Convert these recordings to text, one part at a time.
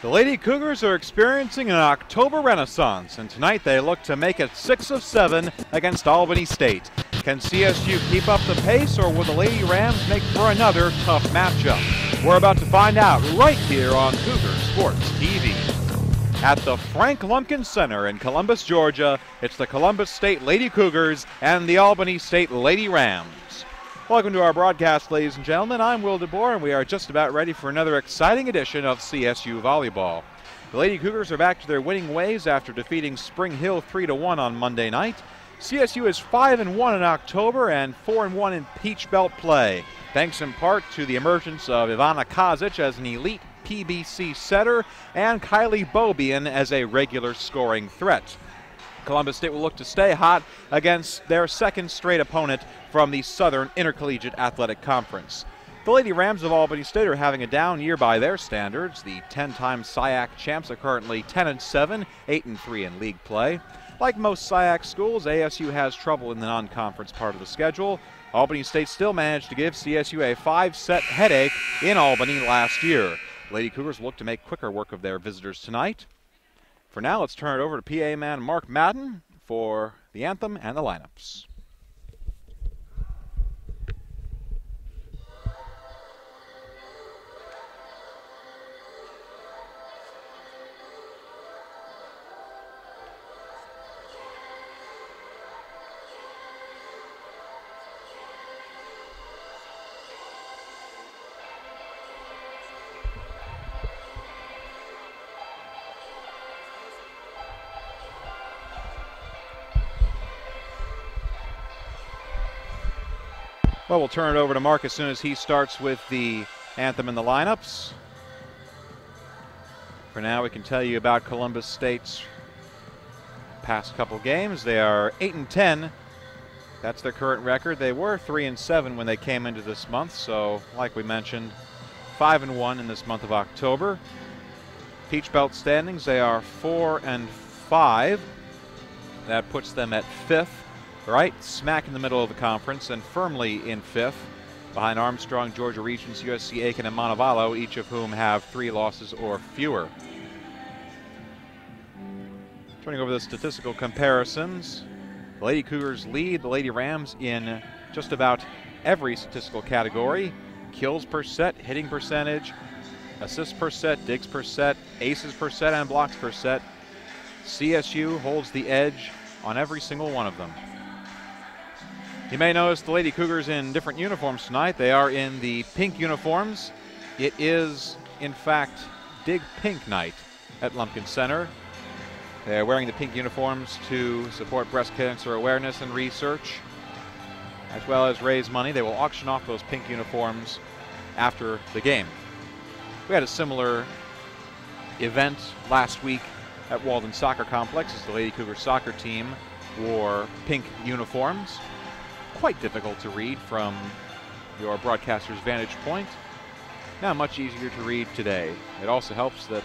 The Lady Cougars are experiencing an October renaissance, and tonight they look to make it 6 of 7 against Albany State. Can CSU keep up the pace, or will the Lady Rams make for another tough matchup? We're about to find out right here on Cougar Sports TV. At the Frank Lumpkin Center in Columbus, Georgia, it's the Columbus State Lady Cougars and the Albany State Lady Rams. Welcome to our broadcast, ladies and gentlemen. I'm Will DeBoer, and we are just about ready for another exciting edition of CSU Volleyball. The Lady Cougars are back to their winning ways after defeating Spring Hill 3-1 on Monday night. CSU is 5-1 in October and 4-1 in Peach Belt play, thanks in part to the emergence of Ivana Kazic as an elite PBC setter and Kylie Bobian as a regular scoring threat. Columbus State will look to stay hot against their second straight opponent from the Southern Intercollegiate Athletic Conference. The Lady Rams of Albany State are having a down year by their standards. The 10-time SIAC champs are currently 10-7, 8-3 in league play. Like most SIAC schools, ASU has trouble in the non-conference part of the schedule. Albany State still managed to give CSU a 5-set headache in Albany last year. Lady Cougars look to make quicker work of their visitors tonight. For now, let's turn it over to PA man Mark Madden for the anthem and the lineups. Well, we'll turn it over to Mark as soon as he starts with the anthem and the lineups. For now, we can tell you about Columbus State's past couple games. They are 8-10. That's their current record. They were 3-7 when they came into this month, so like we mentioned, 5-1 in this month of October. Peach Belt standings, they are 4-5. That puts them at 5th. Right smack in the middle of the conference and firmly in 5th, behind Armstrong, Georgia Regents, USC Aiken, and Montevallo, each of whom have 3 losses or fewer. Turning over the statistical comparisons, the Lady Cougars lead the Lady Rams in just about every statistical category: kills per set, hitting percentage, assists per set, digs per set, aces per set, and blocks per set. CSU holds the edge on every single one of them. You may notice the Lady Cougars in different uniforms tonight. They are in the pink uniforms. It is, in fact, Dig Pink Night at Lumpkin Center. They're wearing the pink uniforms to support breast cancer awareness and research, as well as raise money. They will auction off those pink uniforms after the game. We had a similar event last week at Walden Soccer Complex as the Lady Cougar soccer team wore pink uniforms. Quite difficult to read from your broadcaster's vantage point. Now much easier to read today. It also helps that,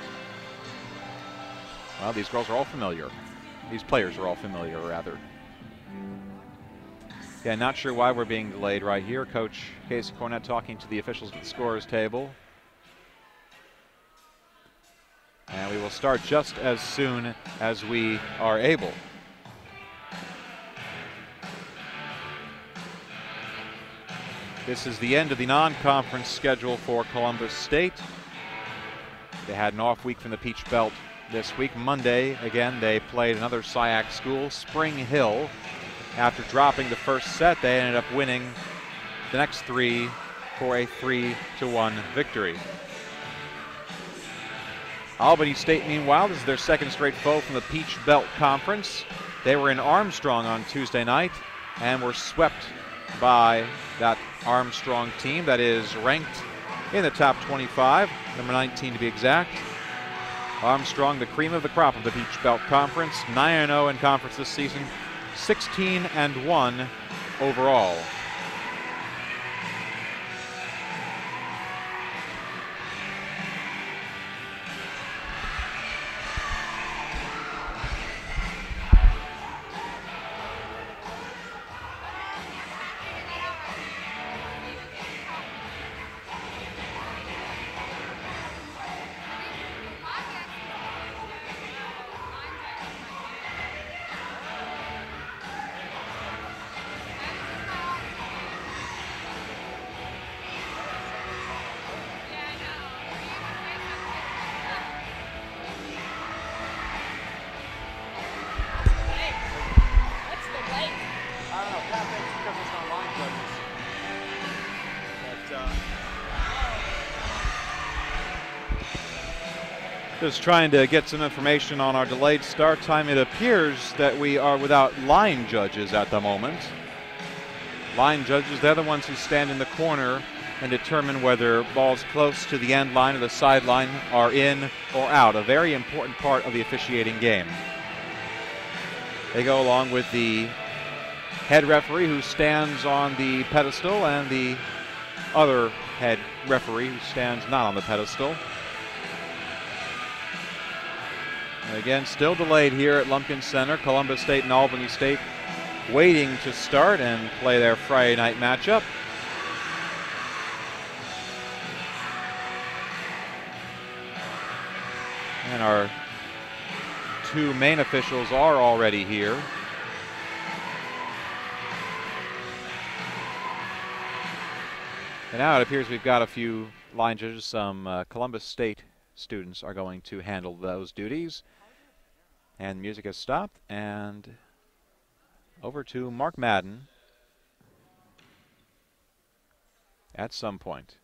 well, these girls are all familiar. These players are all familiar, rather. Yeah, not sure why we're being delayed right here. Coach Casey Cornett talking to the officials at the scorer's table. And we will start just as soon as we are able. This is the end of the non-conference schedule for Columbus State. They had an off week from the Peach Belt this week. Monday, again, they played another SIAC school, Spring Hill. After dropping the first set, they ended up winning the next 3 for a 3-1 victory. Albany State, meanwhile, this is their second straight foe from the Peach Belt Conference. They were in Armstrong on Tuesday night and were swept by that Armstrong team that is ranked in the top 25, number 19 to be exact. Armstrong, the cream of the crop of the Peach Belt Conference, 9-0 in conference this season, 16-1 overall. Just trying to get some information on our delayed start time. It appears that we are without line judges at the moment. Line judges, they're the ones who stand in the corner and determine whether balls close to the end line or the sideline are in or out, a very important part of the officiating game. They go along with the head referee who stands on the pedestal and the other head referee who stands not on the pedestal. And again, still delayed here at Lumpkin Center. Columbus State and Albany State waiting to start and play their Friday night matchup. And our two main officials are already here. And now it appears we've got a few line judges. Some Columbus State students are going to handle those duties. And music has stopped, and over to Mark Madden at some point.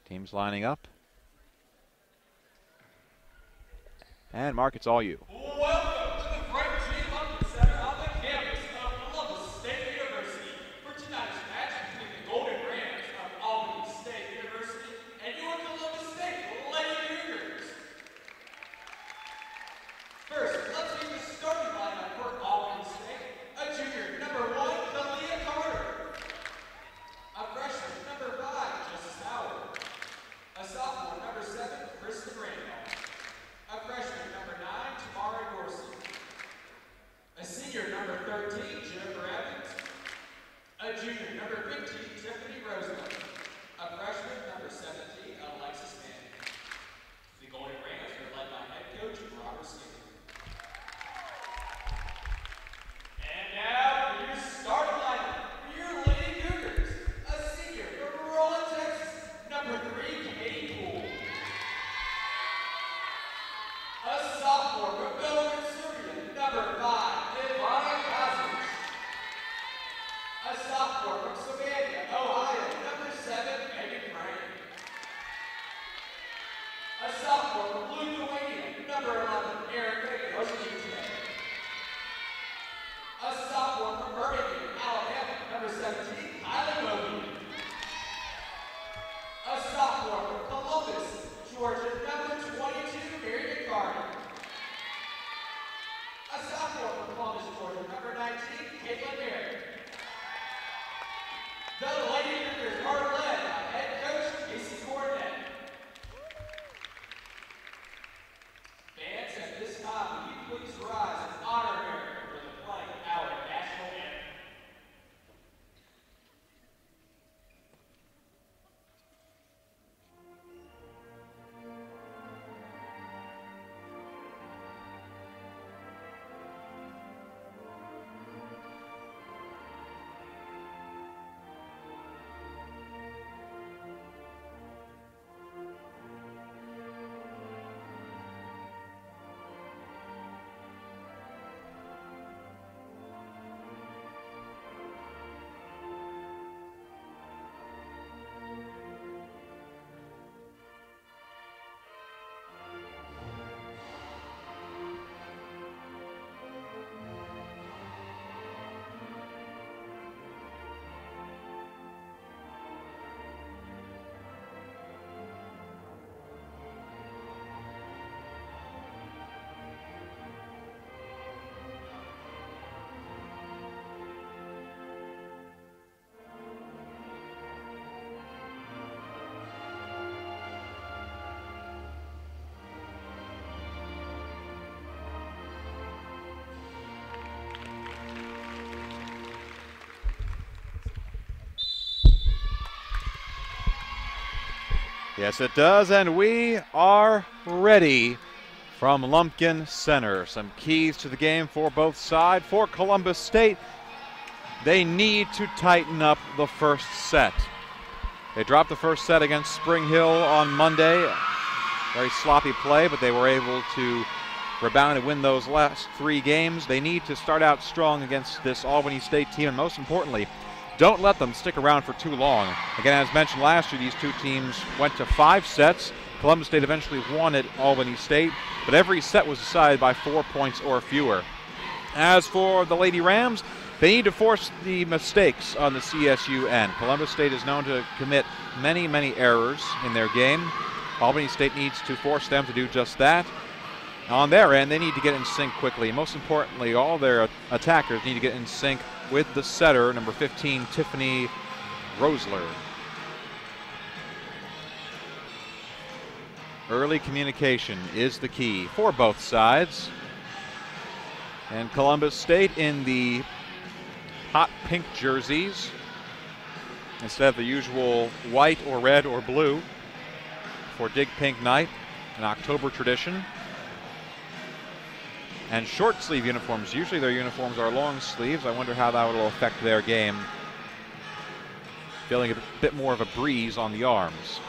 Teams lining up. And Mark, it's all you. Welcome to the Frank G. Lumpkin Center on the campus of Columbus State University for tonight's match between the Golden Rams of Albany State University and your Columbus State Lady Cougars. First, let's meet the starting lineup for Albany State. A junior, number 1, Kalia Carter. A freshman, number 5, Justice Howard. A sophomore, number 7, Kristen Randolph. A freshman, number 9, Tamara Dorsey. A senior, number 13, Jennifer Evans. A junior, number 15, Tiffany Roseland. A freshman, number 17, Alexis Manning. The Golden Rams are led by head coach Robert Skinner. And now, for your starting lineup for your Lady Cougars. A senior from Roland, Texas, number 3, Katie Poole. A sophomore from Belgrade, Serbia, number 5, Ivana Kasic. A sophomore from Savannah, Ohio, number 7, Megan Frank. A sophomore from Lithuania, number 11, Erica Yoshite. A sophomore from Birmingham, Alabama, number 17, Kylie Mobley. A sophomore from Columbus, Georgia, number 22, Mary McCarty. A sophomore from Columbus, Georgia, number 19, Caitlin Merritt. The Lady Cougars are led by head coach Casey Cornett. Fans, at this time, will you please rise and honor America for the playing our national anthem. Yes, it does, and we are ready from Lumpkin Center. Some keys to the game for both sides. For Columbus State, they need to tighten up the first set. They dropped the first set against Spring Hill on Monday. Very sloppy play, but they were able to rebound and win those last 3 games. They need to start out strong against this Albany State team, and most importantly, don't let them stick around for too long. Again, as mentioned last year, these two teams went to 5 sets. Columbus State eventually won at Albany State, but every set was decided by 4 points or fewer. As for the Lady Rams, they need to force the mistakes on the CSU end. Columbus State is known to commit many, many errors in their game. Albany State needs to force them to do just that. On their end, they need to get in sync quickly. Most importantly, all their attackers need to get in sync with the setter, number 15, Tiffany Rosler. Early communication is the key for both sides. And Columbus State in the hot pink jerseys instead of the usual white or red or blue for Dig Pink Night, an October tradition. And short sleeve uniforms. Usually their uniforms are long sleeves. I wonder how that will affect their game. Feeling a bit more of a breeze on the arms.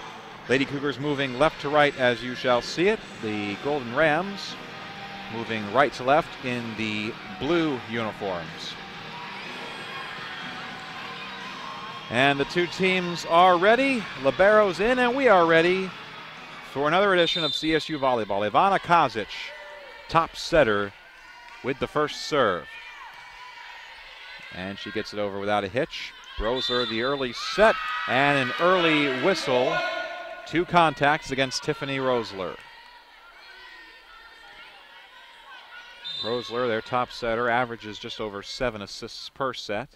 Lady Cougars moving left to right as you shall see it. The Golden Rams moving right to left in the blue uniforms. And the two teams are ready. Libero's in, and we are ready for another edition of CSU Volleyball. Ivana Kazic, top setter, with the first serve. And she gets it over without a hitch. Rosler the early set, and an early whistle. 2 contacts against Tiffany Rosler. Rosler, their top setter, averages just over 7 assists per set.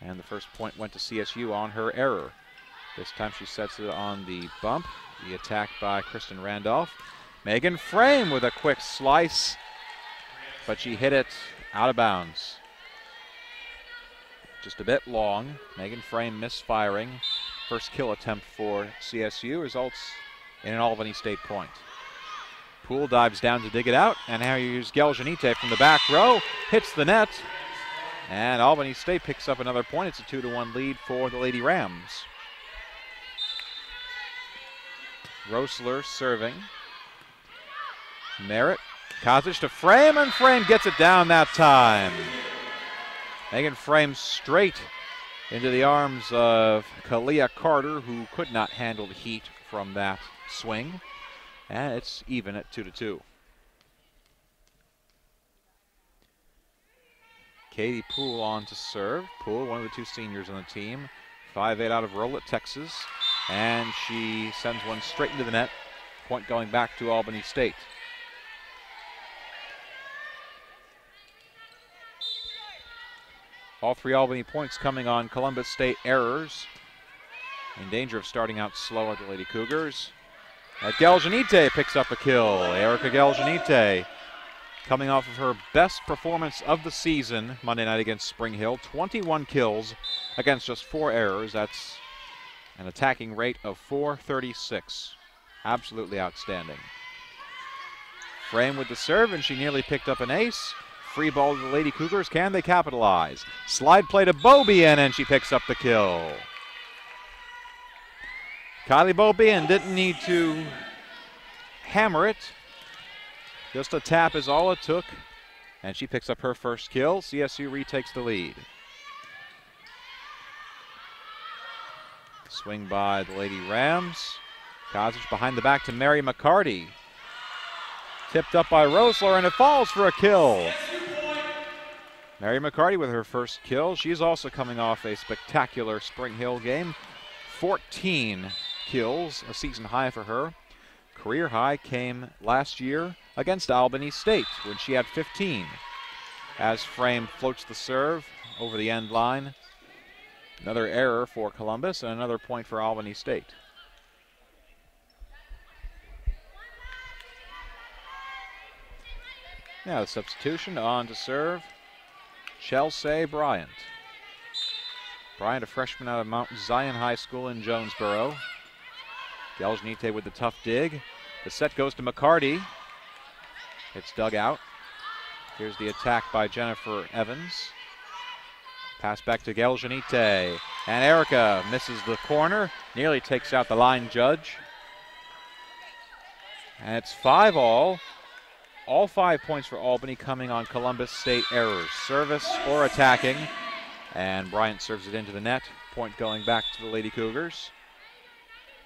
And the first point went to CSU on her error. This time she sets it on the bump. The attack by Kristen Randolph. Megan Frame with a quick slice, but she hit it out of bounds. Just a bit long. Megan Frame misfiring. First kill attempt for CSU results in an Albany State point. Poole dives down to dig it out, and now you use Geljanite from the back row, hits the net, and Albany State picks up another point. It's a 2-1 lead for the Lady Rams. Rosler serving. Merritt, Kazic to Frame, and Frame gets it down that time. Megan Frame straight into the arms of Kalia Carter, who could not handle the heat from that swing. And it's even at 2-2. Katie Poole on to serve. Poole, one of the 2 seniors on the team. 5'8" out of Rolette, Texas. And she sends one straight into the net. Point going back to Albany State. All 3 Albany points coming on Columbus State errors. In danger of starting out slow at the Lady Cougars. Geljanite picks up a kill. Erica Geljanite coming off of her best performance of the season Monday night against Spring Hill. 21 kills against just 4 errors. That's an attacking rate of .436. Absolutely outstanding. Frame with the serve, and she nearly picked up an ace. Free ball to the Lady Cougars. Can they capitalize? Slide play to Beaubien, and she picks up the kill. Kylie Beaubien didn't need to hammer it. Just a tap is all it took, and she picks up her first kill. CSU retakes the lead. Swing by the Lady Rams. Kazic behind the back to Mary McCarty. Tipped up by Rosler, and it falls for a kill. Mary McCarty with her first kill. She's also coming off a spectacular Spring Hill game. 14 kills, a season high for her. Career high came last year against Albany State when she had 15. As Frame floats the serve over the end line. Another error for Columbus and another point for Albany State. Now the substitution on to serve. Chelsea Bryant. Bryant, a freshman out of Mount Zion High School in Jonesboro. Geljanite with the tough dig. The set goes to McCarty. It's dug out. Here's the attack by Jennifer Evans. Pass back to Geljanite. And Erica misses the corner. Nearly takes out the line judge. And it's 5-all. All 5 points for Albany coming on Columbus State errors. Service or attacking. And Bryant serves it into the net. Point going back to the Lady Cougars.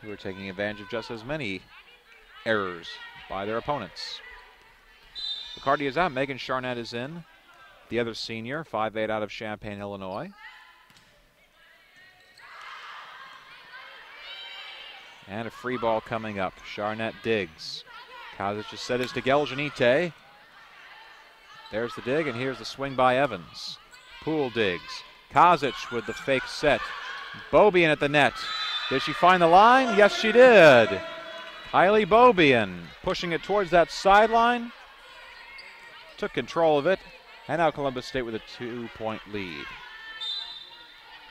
who are taking advantage of just as many errors by their opponents. McCarty is out. Megan Charnett is in. The other senior, 5'8" out of Champaign, Illinois. And a free ball coming up. Charnett digs. Kazic's set is to Geljanite. There's the dig, and here's the swing by Evans. Poole digs. Kazic with the fake set. Bobian at the net. Did she find the line? Yes, she did. Kylie Bobian pushing it towards that sideline. Took control of it. And now Columbus State with a 2-point lead.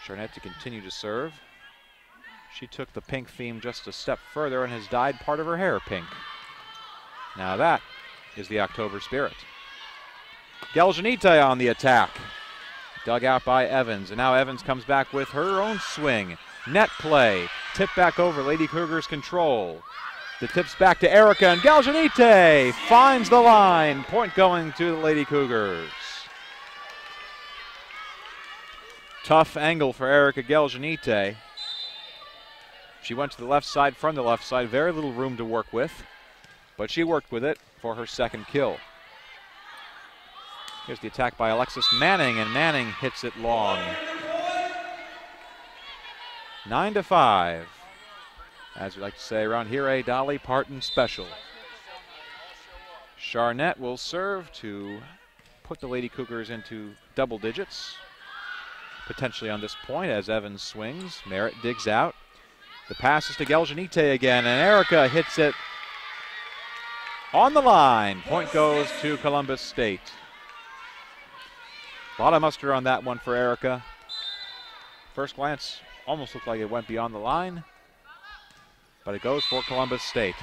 Charnett to continue to serve. She took the pink theme just a step further and has dyed part of her hair pink. Now that is the October spirit. Geljanite on the attack. Dug out by Evans, and now Evans comes back with her own swing. Net play, tip back over, Lady Cougars control. The tip's back to Erica, and Geljanite finds the line. Point going to the Lady Cougars. Tough angle for Erica Geljanite. She went to the left side, from the left side, very little room to work with, but she worked with it for her second kill. Here's the attack by Alexis Manning, and Manning hits it long. 9-5. As we like to say around here, a Dolly Parton special. Charnett will serve to put the Lady Cougars into double digits, potentially on this point as Evans swings. Merritt digs out. The pass is to Geljanite again, and Erica hits it on the line. Point goes to Columbus State. A lot of muster on that one for Erica. First glance almost looked like it went beyond the line, but it goes for Columbus State.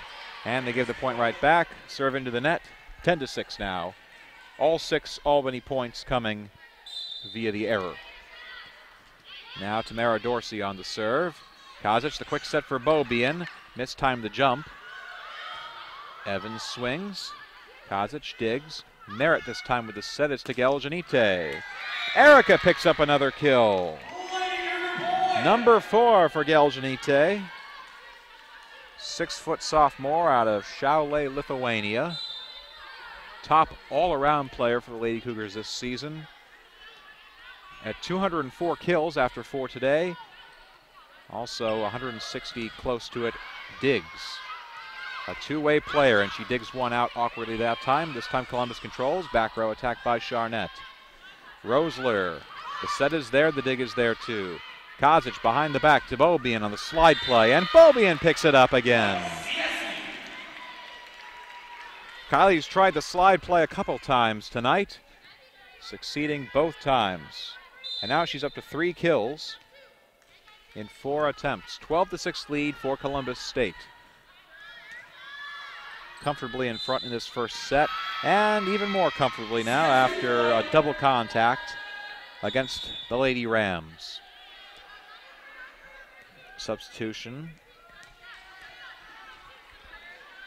And they give the point right back. Serve into the net. 10-6 now. All 6 Albany points coming via the error. Now Tamara Dorsey on the serve. Kazic, the quick set for Bobian. Mistimed the jump. Evans swings. Kazic digs. Merritt this time with the set. It's to Geljanite. Erica picks up another kill. Number 4 for Geljanite. 6-foot sophomore out of Šiauliai, Lithuania. Top all-around player for the Lady Cougars this season. At 204 kills after 4 today. Also 160 close to it digs. A two-way player, and she digs one out awkwardly that time. This time Columbus controls. Back row attack by Charnett. Rosler. The set is there. The dig is there too. Kazic behind the back to Bobian on the slide play, and Bobian picks it up again. Kylie's tried the slide play a couple times tonight, succeeding both times. And now she's up to 3 kills in 4 attempts. 12-6 lead for Columbus State. Comfortably in front in this first set, and even more comfortably now after a double contact against the Lady Rams. Substitution.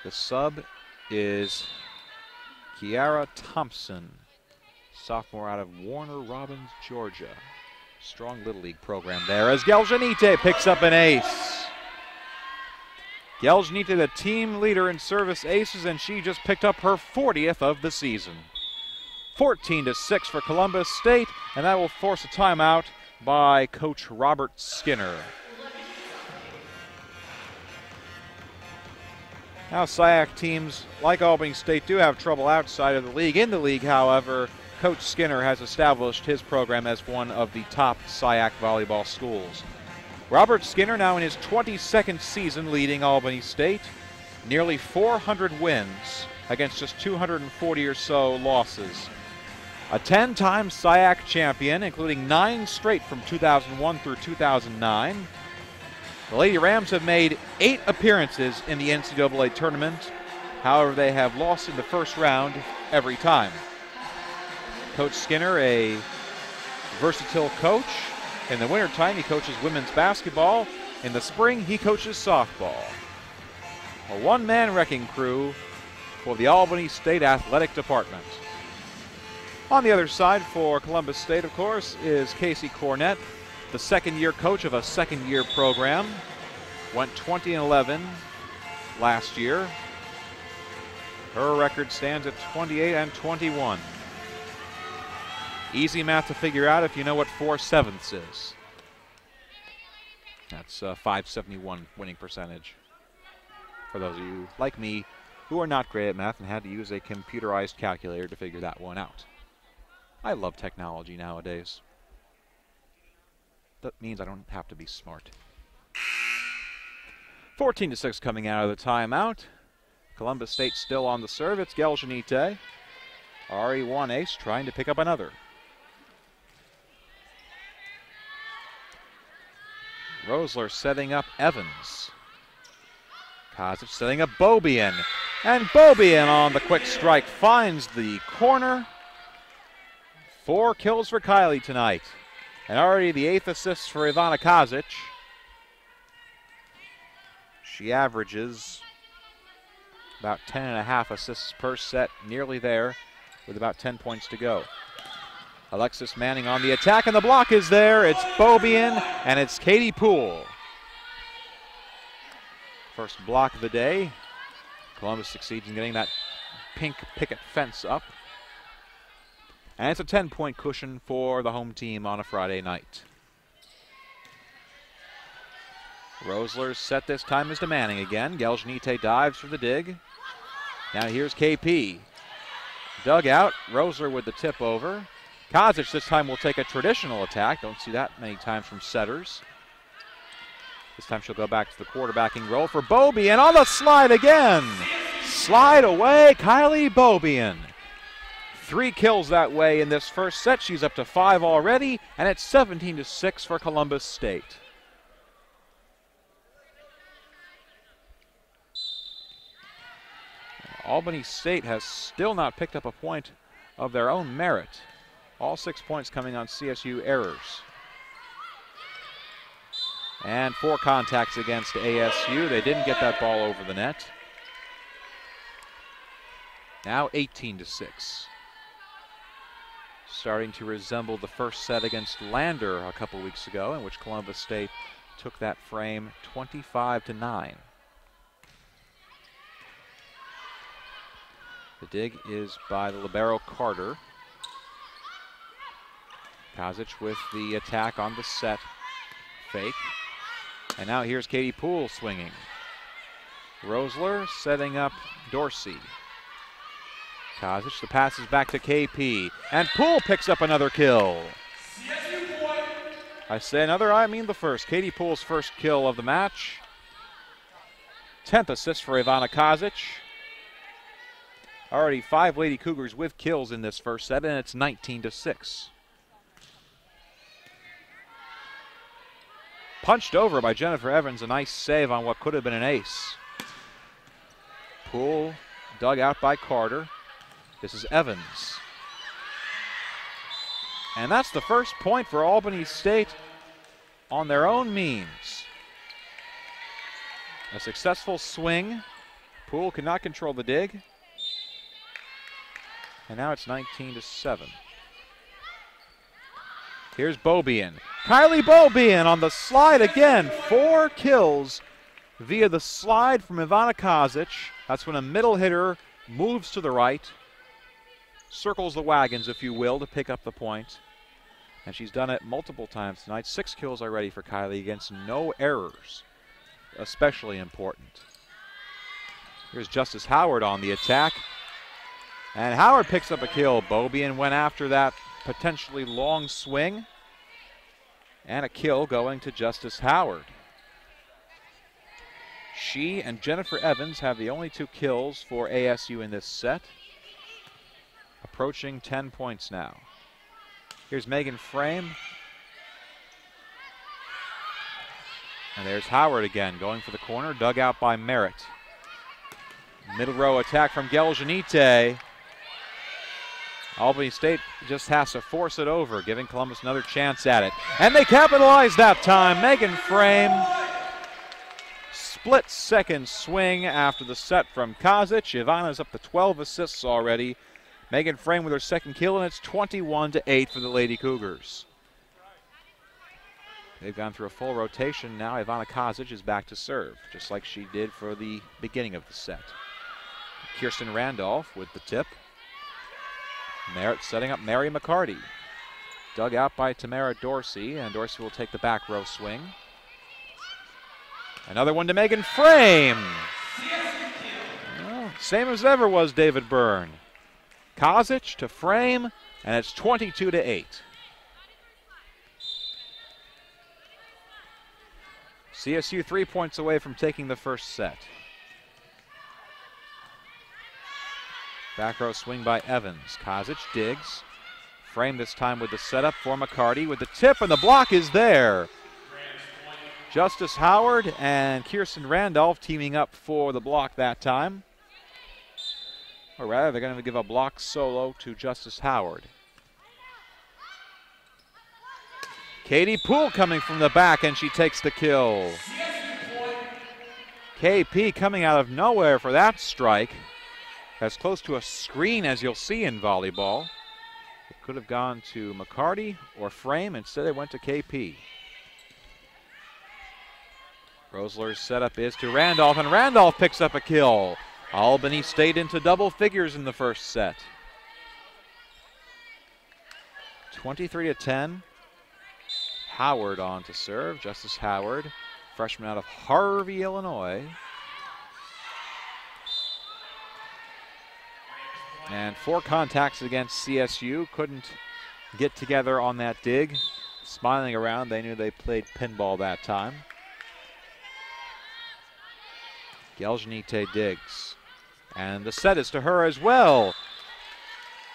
The sub is Kiara Thompson, sophomore out of Warner Robins, Georgia. Strong Little League program there as Geljanite picks up an ace. Geljanite, the team leader in service aces, and she just picked up her 40th of the season. 14-6 for Columbus State, and that will force a timeout by Coach Robert Skinner. Now SIAC teams like Albany State do have trouble outside of the league. In the league, however, Coach Skinner has established his program as one of the top SIAC volleyball schools. Robert Skinner now in his 22nd season leading Albany State. Nearly 400 wins against just 240 or so losses. A 10-time SIAC champion, including 9 straight from 2001 through 2009. The Lady Rams have made 8 appearances in the NCAA tournament. However, they have lost in the first round every time. Coach Skinner, a versatile coach. In the wintertime, he coaches women's basketball. In the spring, he coaches softball. A one-man wrecking crew for the Albany State Athletic Department. On the other side for Columbus State, of course, is Casey Cornett, the second-year coach of a second-year program. went 20-11 last year. Her record stands at 28-21. Easy math to figure out if you know what 4/7 is. That's a .571 winning percentage. For those of you like me who are not great at math and had to use a computerized calculator to figure that one out. I love technology nowadays. That means I don't have to be smart. 14-6 coming out of the timeout. Columbus State still on the serve. It's Geljanite. Already one ace, trying to pick up another. Rosler setting up Evans. Kazic setting up Bobian. And Bobian on the quick strike finds the corner. 4 kills for Kylie tonight. And already the 8th assist for Ivana Kazic. She averages about 10.5 assists per set, nearly there, with about 10 points to go. Alexis Manning on the attack, and the block is there. It's Bobian, and it's Katie Poole. First block of the day. Columbus succeeds in getting that pink picket fence up. And it's a 10-point cushion for the home team on a Friday night. Rosler's set this time is to Manning again. Geljanite dives for the dig. Now here's KP. Dug out. Rosler with the tip over. Kazic this time will take a traditional attack. Don't see that many times from setters. This time she'll go back to the quarterbacking role for Bobian on the slide again. Slide away, Kylie Bobian. 3 kills that way in this first set. She's up to 5 already, and it's 17-6 for Columbus State. Albany State has still not picked up a point of their own merit. All 6 points coming on CSU errors. And 4 contacts against ASU. They didn't get that ball over the net. Now 18-6. Starting to resemble the first set against Lander a couple weeks ago, in which Columbus State took that frame 25-9. The dig is by the libero Carter. Kazic with the attack on the set. Fake. And now here's Katie Poole swinging. Rosler setting up Dorsey. Kazic, the pass is back to KP. And Poole picks up another kill. I say another, I mean the first. Katie Poole's first kill of the match. 10th assist for Ivana Kazic. Already 5 Lady Cougars with kills in this first set, and it's 19-6. Punched over by Jennifer Evans, a nice save on what could have been an ace. Poole dug out by Carter. This is Evans. And that's the first point for Albany State on their own means. A successful swing. Poole could not control the dig. And now it's 19-7. Here's Bobian. Kylie Bobian on the slide again. 4 kills via the slide from Ivana Kazic. That's when a middle hitter moves to the right, circles the wagons, if you will, to pick up the point. And she's done it multiple times tonight. 6 kills already for Kylie against no errors. Especially important. Here's Justice Howard on the attack. And Howard picks up a kill. Bobian went after that potentially long swing. And a kill going to Justice Howard. She and Jennifer Evans have the only 2 kills for ASU in this set. Approaching 10 points now. Here's Megan Frame. And there's Howard again, going for the corner, dug out by Merritt. Middle row attack from Geljanite. Albany State just has to force it over, giving Columbus another chance at it. And they capitalize that time. Megan Frame. Split second swing after the set from Kazic. Ivana's up to 12 assists already. Megan Frame with her second kill, and it's 21-8 for the Lady Cougars. They've gone through a full rotation. Now Ivana Kazic is back to serve, just like she did for the beginning of the set. Kirsten Randolph with the tip. Merritt setting up Mary McCarty. Dug out by Tamara Dorsey, and Dorsey will take the back row swing. Another one to Megan Frame. Well, same as ever was David Byrne. Kazic to Frame, and it's 22-8. CSU 3 points away from taking the first set. Back row swing by Evans. Kazic digs. Frame this time with the setup for McCarty with the tip, and the block is there. Justice Howard and Kirsten Randolph teaming up for the block that time. Or rather, they're going to give a block solo to Justice Howard. Katie Poole coming from the back, and she takes the kill. KP coming out of nowhere for that strike. As close to a screen as you'll see in volleyball. It could have gone to McCarty or Frame. Instead, it went to KP. Rosler's setup is to Randolph, and Randolph picks up a kill. Albany stayed into double figures in the first set. 23-10. Howard on to serve. Justice Howard, freshman out of Harvey, Illinois. And 4 contacts against CSU. Couldn't get together on that dig. Smiling around, they knew they played pinball that time. Geljanite digs. And the set is to her as well.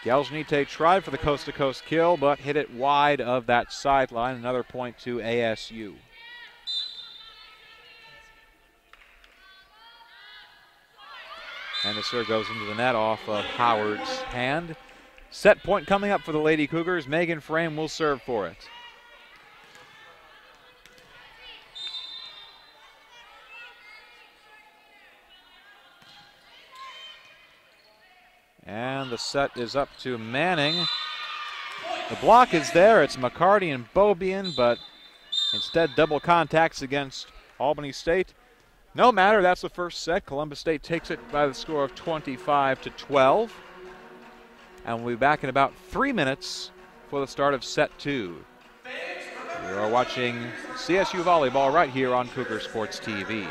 Geljanite tried for the coast-to-coast kill, but hit it wide of that sideline. Another point to ASU. And the serve goes into the net off of Howard's hand. Set point coming up for the Lady Cougars. Megan Frame will serve for it. And the set is up to Manning. The block is there. It's McCarty and Beaubien, but instead double contacts against Albany State. No matter, that's the first set. Columbus State takes it by the score of 25-12. And we'll be back in about 3 minutes for the start of set 2. You are watching CSU Volleyball right here on Cougar Sports TV.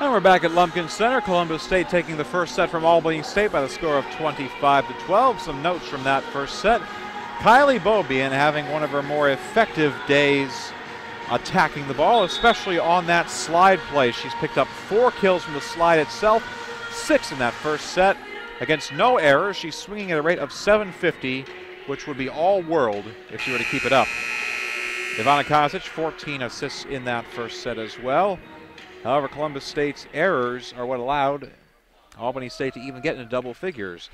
And we're back at Lumpkin Center. Columbus State taking the first set from Albany State by the score of 25-12. Some notes from that first set. Kylie Beaubien having one of her more effective days attacking the ball, especially on that slide play. She's picked up 4 kills from the slide itself, 6 in that first set. Against no errors, she's swinging at a rate of 750, which would be all world if she were to keep it up. Ivana Kazic, 14 assists in that first set as well. However, Columbus State's errors are what allowed Albany State to even get into double figures.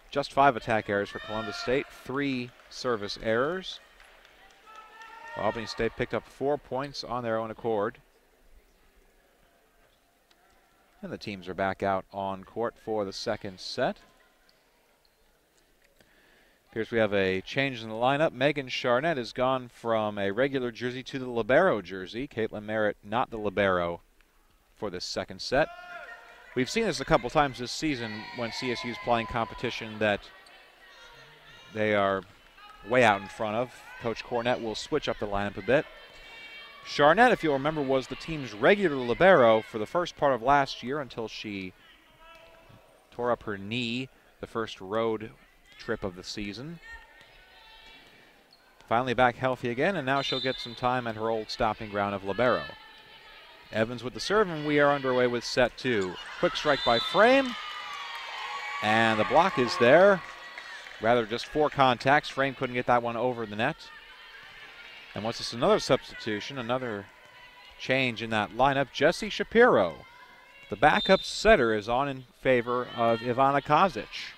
Just 5 attack errors for Columbus State, 3 service errors. Albany State picked up 4 points on their own accord. And the teams are back out on court for the second set. Appears we have a change in the lineup. Megan Charnett has gone from a regular jersey to the libero jersey. Caitlin Merritt not the libero for this second set. We've seen this a couple times this season when CSU is playing competition that they are way out in front of. Coach Cornett will switch up the lineup a bit. Charnett, if you'll remember, was the team's regular libero for the first part of last year until she tore up her knee the first road trip of the season. Finally back healthy again, and now she'll get some time at her old stopping ground of libero. Evans with the serve, and we are underway with set 2. Quick strike by Frame, and the block is there. Rather just 4 contacts. Frame couldn't get that one over the net. And what's this, another substitution, another change in that lineup. Jessie Shapiro, the backup setter, is on in favor of Ivana Kazic.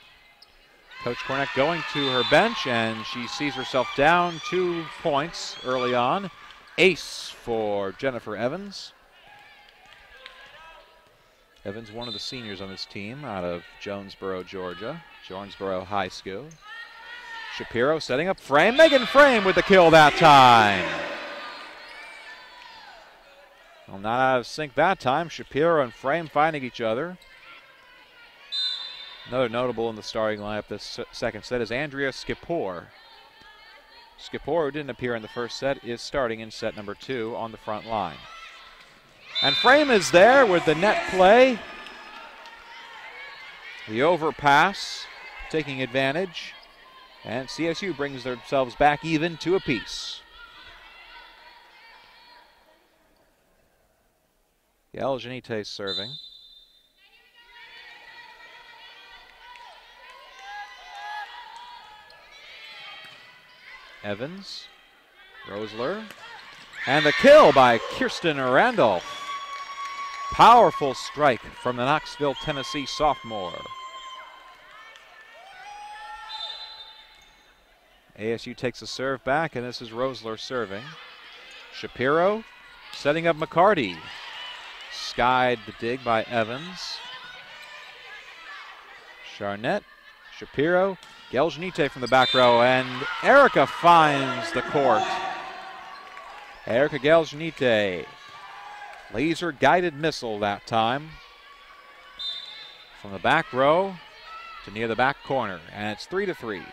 Coach Cornett going to her bench, and she sees herself down 2 points early on. Ace for Jennifer Evans. Evans, one of the seniors on this team out of Jonesboro, Georgia. Jonesboro High School. Shapiro setting up Frame. Megan Frame with the kill that time. Well, not out of sync that time. Shapiro and Frame finding each other. Another notable in the starting lineup this second set is Andrea Skipor. Skipor, who didn't appear in the first set, is starting in set number 2 on the front line. And Frame is there with the net play. The overpass, taking advantage. And CSU brings themselves back even to apiece. Yael Janite serving. Evans, Rosler, and the kill by Kirsten Randolph. Powerful strike from the Knoxville, Tennessee sophomore. ASU takes a serve back, and this is Rosler serving. Shapiro setting up McCarty. Skied the dig by Evans. Charnett, Shapiro, Geljanite from the back row, and Erica finds the court. Erica Geljanite, laser guided missile that time. From the back row to near the back corner, and it's 3-3.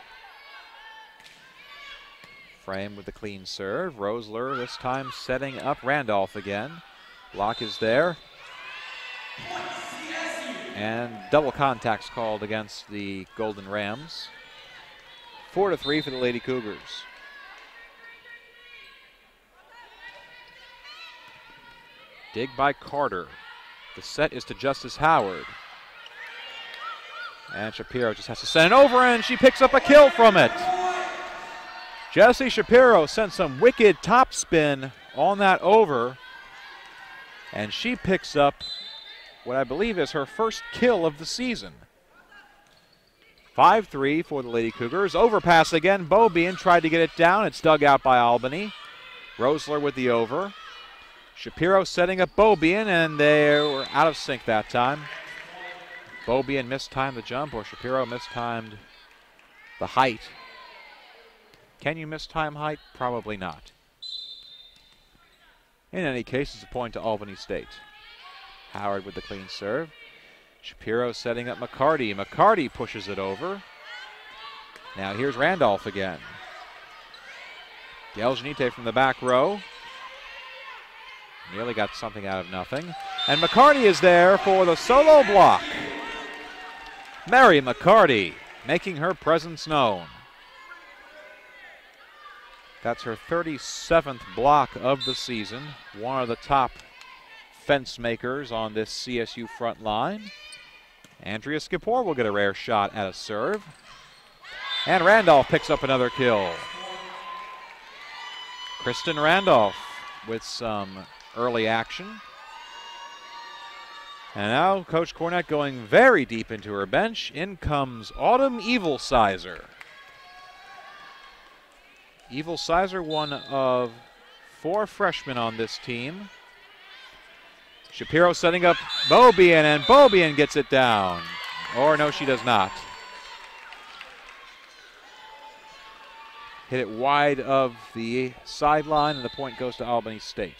Frame with the clean serve. Rosler this time setting up Randolph again. Block is there. And double contacts called against the Golden Rams. 4-3 for the Lady Cougars. Dig by Carter. The set is to Justice Howard. And Shapiro just has to send it over, and she picks up a kill from it. Jessie Shapiro sent some wicked topspin on that over, and she picks up what I believe is her first kill of the season. 5-3 for the Lady Cougars. Overpass again. Beaubien tried to get it down. It's dug out by Albany. Rosler with the over. Shapiro setting up Beaubien, and they were out of sync that time. Beaubien mistimed the jump, or Shapiro mistimed the height. Can you mistime height? Probably not. In any case, it's a point to Albany State. Howard with the clean serve. Shapiro setting up McCarty. McCarty pushes it over. Now here's Randolph again. Geljanite from the back row. Nearly got something out of nothing. And McCarty is there for the solo block. Mary McCarty making her presence known. That's her 37th block of the season. One of the top fence makers on this CSU front line. Andrea Skipor will get a rare shot at a serve. And Randolph picks up another kill. Kristen Randolph with some early action. And now Coach Cornett going very deep into her bench. In comes Autumn Evilsizer. Evilsizer, one of 4 freshmen on this team. Shapiro setting up Beaubien, and Beaubien gets it down. Or no, she does not. Hit it wide of the sideline, and the point goes to Albany State.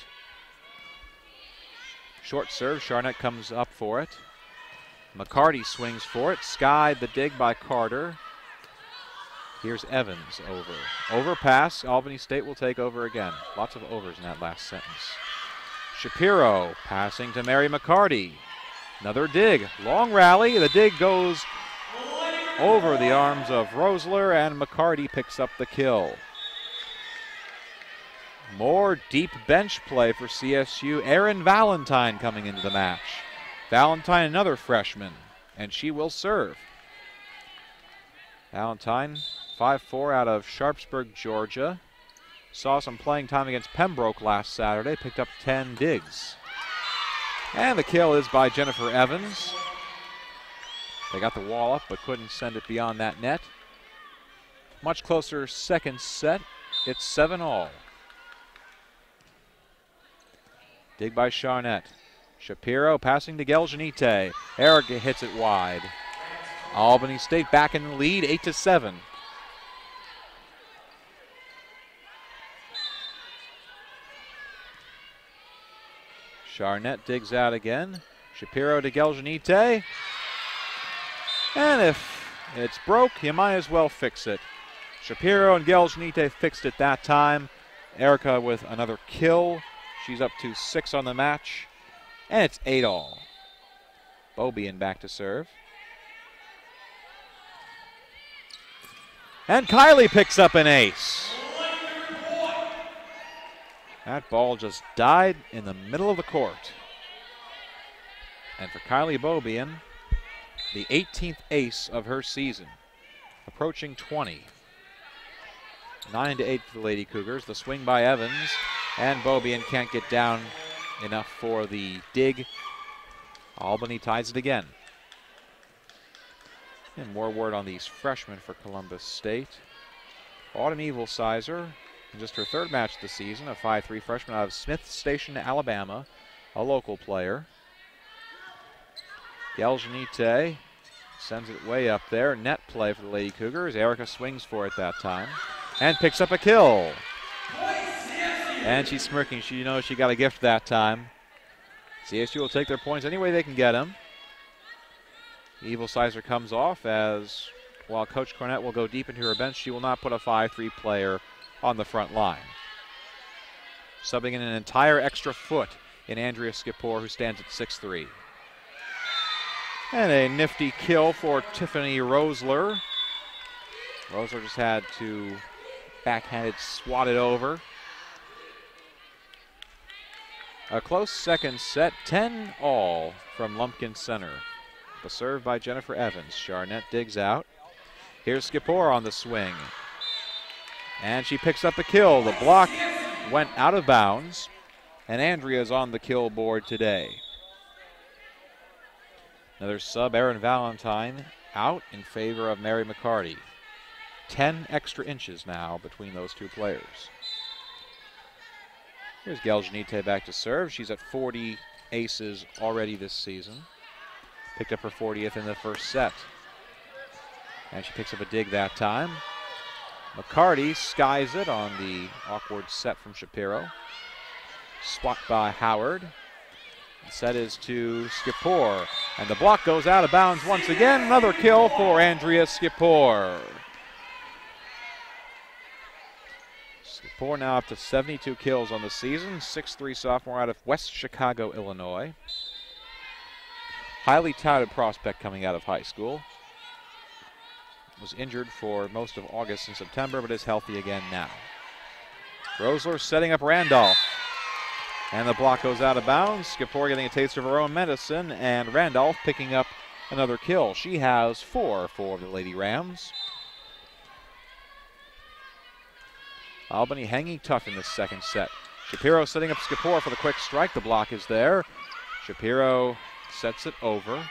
Short serve, Charnett comes up for it. McCarty swings for it. Skied the dig by Carter. Here's Evans over. Overpass, Albany State will take over again. Lots of overs in that last sentence. Shapiro passing to Mary McCarty. Another dig, long rally. The dig goes over the arms of Rosler, and McCarty picks up the kill. More deep bench play for CSU. Erin Valentine coming into the match. Valentine, another freshman, and she will serve. Valentine, 5'4", out of Sharpsburg, Georgia. Saw some playing time against Pembroke last Saturday, picked up 10 digs. And the kill is by Jennifer Evans. They got the wall up but couldn't send it beyond that net. Much closer second set. It's 7-all. Dig by Charnett. Shapiro passing to Geljanite. Erica hits it wide. Albany State back in the lead, 8-7. Charnett digs out again. Shapiro to Geljanite. And if it's broke, you might as well fix it. Shapiro and Geljanite fixed it that time. Erica with another kill. She's up to 6 on the match. And it's 8-all. Beaubien back to serve. And Kylie picks up an ace. That ball just died in the middle of the court. And for Kylie Beaubien, the 18th ace of her season, approaching 20. 9-8 for the Lady Cougars. The swing by Evans, and Beaubien can't get down enough for the dig. Albany ties it again. And more word on these freshmen for Columbus State. Autumn Evilsizer, in just her 3rd match of the season, a 5'3" freshman out of Smith Station, Alabama, a local player. Geljanite sends it way up there. Net play for the Lady Cougars. Erica swings for it that time and picks up a kill. And she's smirking. She knows she got a gift that time. CSU will take their points any way they can get them. Evilsizer comes off as, while Coach Cornett will go deep into her bench, she will not put a 5'3" player on the front line. Subbing in an entire extra foot in Andrea Skipor, who stands at 6'3". And a nifty kill for Tiffany Rosler. Rosler just had to backhanded swat it over. A close second set, 10-all from Lumpkin Center. The serve by Jennifer Evans. Charnett digs out. Here's Skipor on the swing. And she picks up a kill. The block went out of bounds, and Andrea's on the kill board today. Another sub, Erin Valentine, out in favor of Mary McCarty. 10 extra inches now between those two players. Here's Geljanite back to serve. She's at 40 aces already this season. Picked up her 40th in the first set. And she picks up a dig that time. McCarty skies it on the awkward set from Shapiro. Swat by Howard. The set is to Skipor. And the block goes out of bounds once again. Another kill for Andrea Skipor. Skipor now up to 72 kills on the season. 6'3" sophomore out of West Chicago, Illinois. highly touted prospect coming out of high school. Was injured for most of August and September, but is healthy again now. Rosler setting up Randolph. And the block goes out of bounds. Skipor getting a taste of her own medicine, and Randolph picking up another kill. She has 4 for the Lady Rams. Albany hanging tough in this second set. Shapiro setting up Skipor for the quick strike. The block is there. Shapiro sets it over.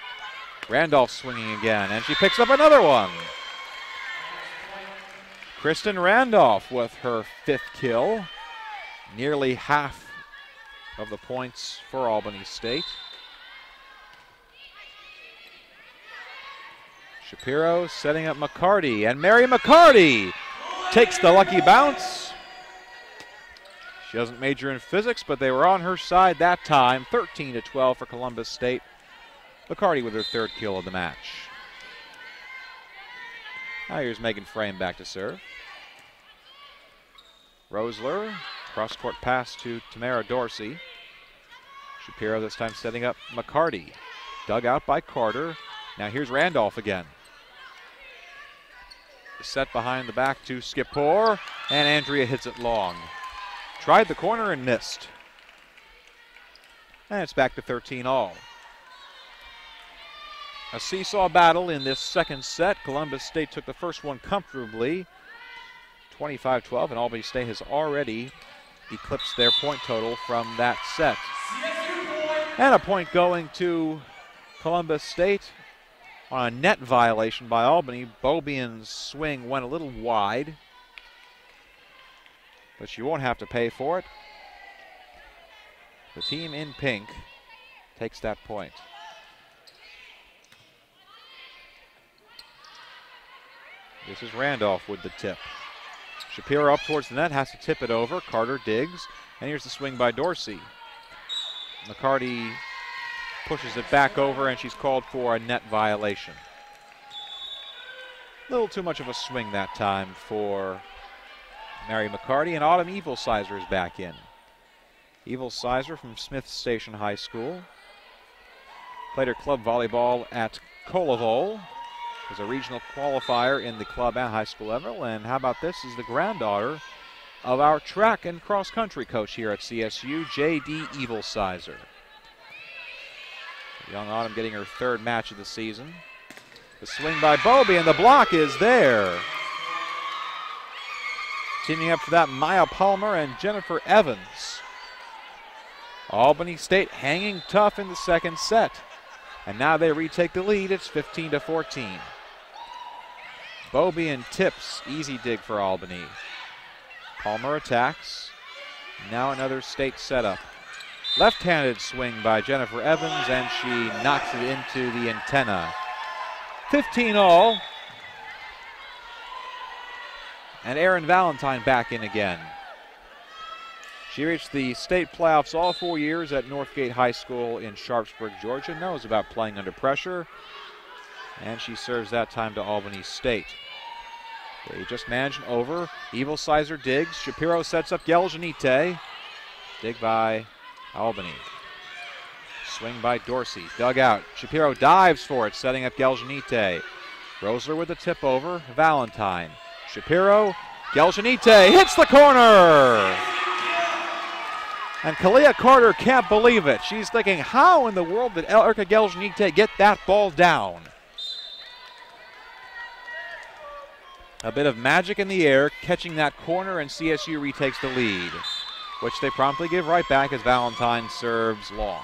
Randolph swinging again, and she picks up another one. Kristen Randolph with her 5th kill. Nearly half of the points for Albany State. Shapiro setting up McCarty, and Mary McCarty takes the lucky bounce. She doesn't major in physics, but they were on her side that time. 13-12 for Columbus State. McCarty with her 3rd kill of the match. Now here's Megan Frame back to serve. Rosler, cross-court pass to Tamara Dorsey. Shapiro this time setting up McCarty. Dug out by Carter. Now here's Randolph again. Set behind the back to Skipor, and Andrea hits it long. Tried the corner and missed. And it's back to 13-all. A seesaw battle in this second set. Columbus State took the first one comfortably, 25-12, and Albany State has already eclipsed their point total from that set. And a point going to Columbus State on a net violation by Albany. Bobian's swing went a little wide, but she won't have to pay for it. The team in pink takes that point. This is Randolph with the tip. Shapiro up towards the net, has to tip it over. Carter digs, and here's the swing by Dorsey. McCarty pushes it back over, and she's called for a net violation. A little too much of a swing that time for Mary McCarty, and Autumn Evilsizer is back in. Evilsizer from Smith Station High School. Played her club volleyball at Kolovol. Was a regional qualifier in the club and high school level. And how about this, is the granddaughter of our track and cross country coach here at CSU, J.D. Evilsizer. Young Autumn getting her 3rd match of the season. The swing by Bobie, and the block is there. Teaming up for that, Maya Palmer and Jennifer Evans. Albany State hanging tough in the second set. And now they retake the lead. It's 15-14. Bobie and tips, easy dig for Albany. Palmer attacks. Now another State setup. Left-handed swing by Jennifer Evans, and she knocks it into the antenna. 15-all. And Erin Valentine back in again. She reached the state playoffs all 4 years at Northgate High School in Sharpsburg, Georgia. Knows about playing under pressure. And she serves that time to Albany State. They just managed an over. Evilsizer digs. Shapiro sets up Geljanite. Dig by Albany. Swing by Dorsey. Dug out. Shapiro dives for it, setting up Geljanite. Rosler with the tip over. Valentine. Shapiro. Geljanite hits the corner. And Kalia Carter can't believe it. She's thinking, how in the world did Erica Geljanite get that ball down? A bit of magic in the air, catching that corner, and CSU retakes the lead, which they promptly give right back as Valentine serves long.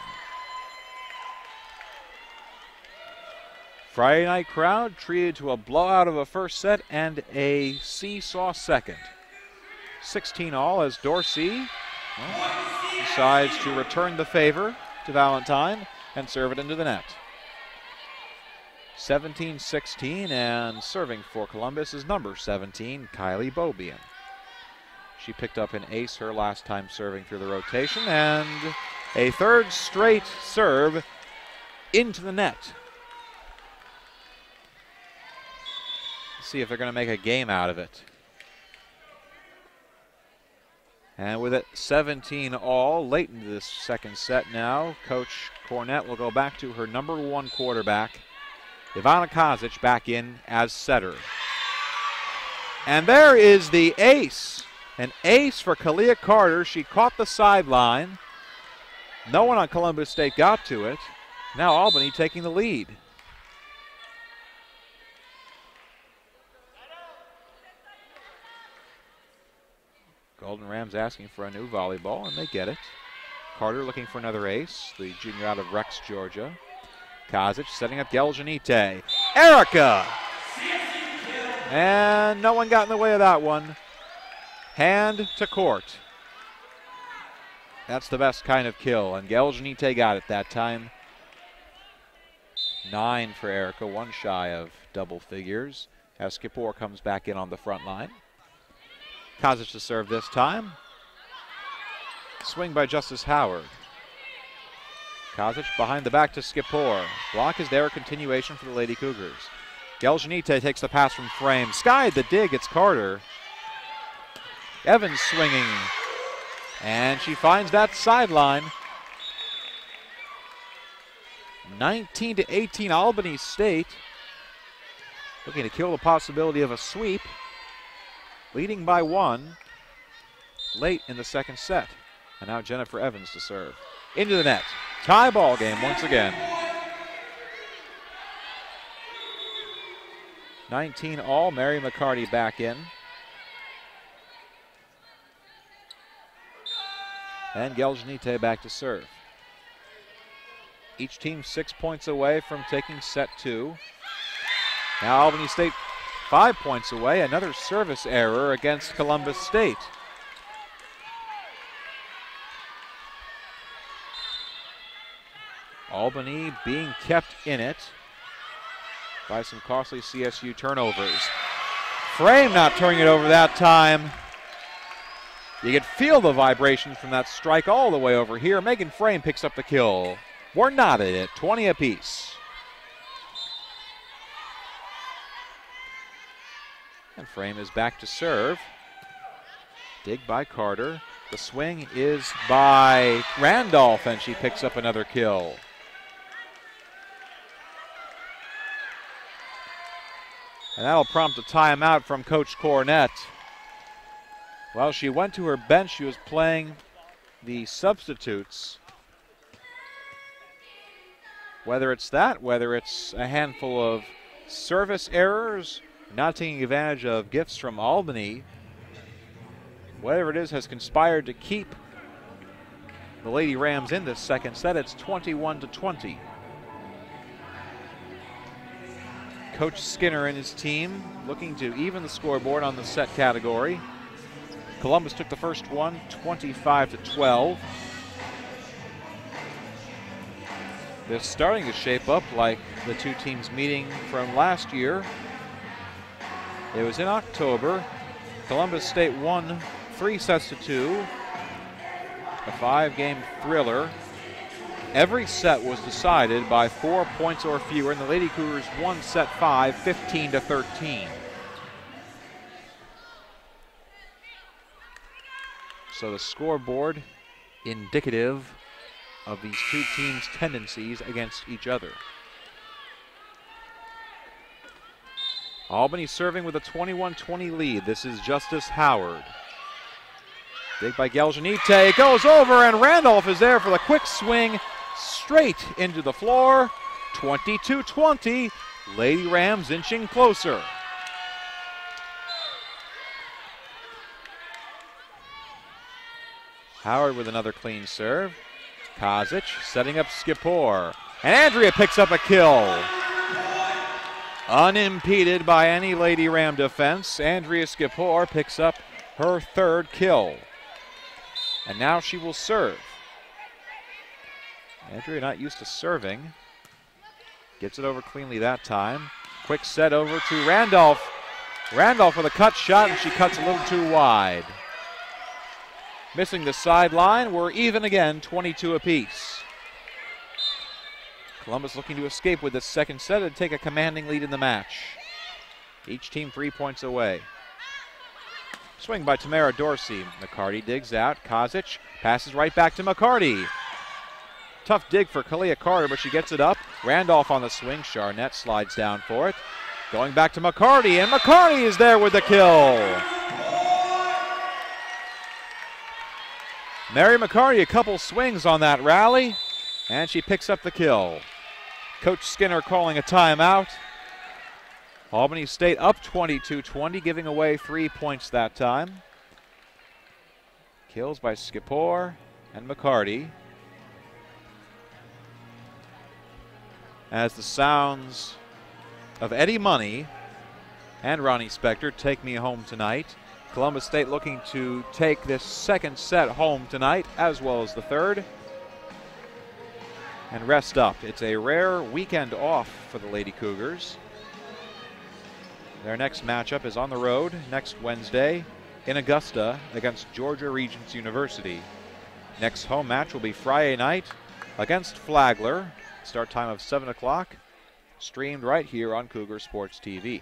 Friday night crowd treated to a blowout of a first set and a seesaw second. 16-all as Dorsey decides to return the favor to Valentine and serve it into the net. 17-16, and serving for Columbus is number 17, Kylie Bobian. She picked up an ace her last time serving through the rotation, and a 3rd straight serve into the net. Let's see if they're going to make a game out of it. And with it 17 all, late into this second set now, Coach Cornett will go back to her number one quarterback, Ivana Kazic, back in as setter. And there is the ace. An ace for Kalia Carter. She caught the sideline. No one on Columbus State got to it. Now Albany taking the lead. Golden Rams asking for a new volleyball, and they get it. Carter looking for another ace, the junior out of Rex, Georgia. Kazic setting up Geljanite. Erica! And no one got in the way of that one. Hand to court. That's the best kind of kill, and Geljanite got it that time. 9 for Erica, one shy of double figures, as Skipor comes back in on the front line. Kazic to serve this time. Swing by Justice Howard. Kazic behind the back to Skipor. Block is there, a continuation for the Lady Cougars. Geljanite takes the pass from frame. Skied the dig, it's Carter. Evans swinging. And she finds that sideline. 19-18 Albany State. Looking to kill the possibility of a sweep. Leading by 1 late in the second set. And now Jennifer Evans to serve. Into the net. Tie ball game once again. 19 all. Mary McCarty back in. And Geljanite back to serve. Each team 6 points away from taking set 2. Now Albany State 5 points away. Another service error against Columbus State. Albany being kept in it by some costly CSU turnovers. Frame not turning it over that time. You could feel the vibrations from that strike all the way over here. Megan Frame picks up the kill. We're not at it, 20 apiece. And Frame is back to serve. Dig by Carter. The swing is by Randolph, and she picks up another kill. And that'll prompt a timeout from Coach Cornett. While she went to her bench, she was playing the substitutes. Whether it's that, whether it's a handful of service errors, not taking advantage of gifts from Albany, whatever it is has conspired to keep the Lady Rams in this second set. It's 21-20. Coach Skinner and his team looking to even the scoreboard on the set category. Columbus took the first one, 25-12. They're starting to shape up like the two teams meeting from last year. It was in October. Columbus State won 3 sets to 2. A 5-game thriller. Every set was decided by 4 points or fewer, and the Lady Cougars won set 5, 15-13. So the scoreboard indicative of these two teams' tendencies against each other. Albany serving with a 21-20 lead. This is Justice Howard. Dig by Geljanite, goes over, and Randolph is there for the quick swing straight into the floor. 22-20, Lady Rams inching closer. Howard with another clean serve. Kazic setting up Skipor. And Andrea picks up a kill. Unimpeded by any Lady Ram defense, Andrea Skipor picks up her 3rd kill. And now she will serve. Andrea not used to serving. Gets it over cleanly that time. Quick set over to Randolph. Randolph with a cut shot, and she cuts a little too wide. Missing the sideline. We're even again, 22 apiece. Columbus looking to escape with this second set and take a commanding lead in the match. Each team 3 points away. Swing by Tamara Dorsey. McCarty digs out. Kozic passes right back to McCarty. Tough dig for Kalia Carter, but she gets it up. Randolph on the swing. Charnett slides down for it. Going back to McCarty, and McCarty is there with the kill. Mary McCarty, a couple swings on that rally, and she picks up the kill. Coach Skinner calling a timeout. Albany State up 22-20, giving away 3 points that time. Kills by Skipor and McCarty. As the sounds of Eddie Money and Ronnie Spector, Take Me Home Tonight. Columbus State looking to take this second set home tonight, as well as the third, and rest up. It's a rare weekend off for the Lady Cougars. Their next matchup is on the road next Wednesday in Augusta against Georgia Regents University. Next home match will be Friday night against Flagler. Start time of 7 o'clock. Streamed right here on Cougar Sports TV.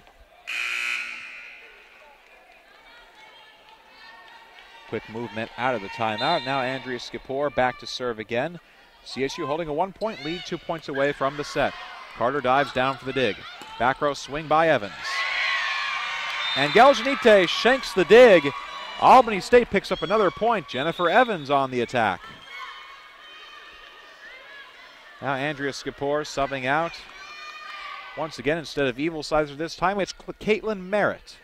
Quick movement out of the timeout. Now Andrea Skipor back to serve again. CSU holding a 1-point lead, 2 points away from the set. Carter dives down for the dig. Back row swing by Evans. And Galjanite shanks the dig. Albany State picks up another point. Jennifer Evans on the attack. Now Andrea Skipor subbing out. Once again, instead of Evil Sizer this time, it's Caitlin Merritt.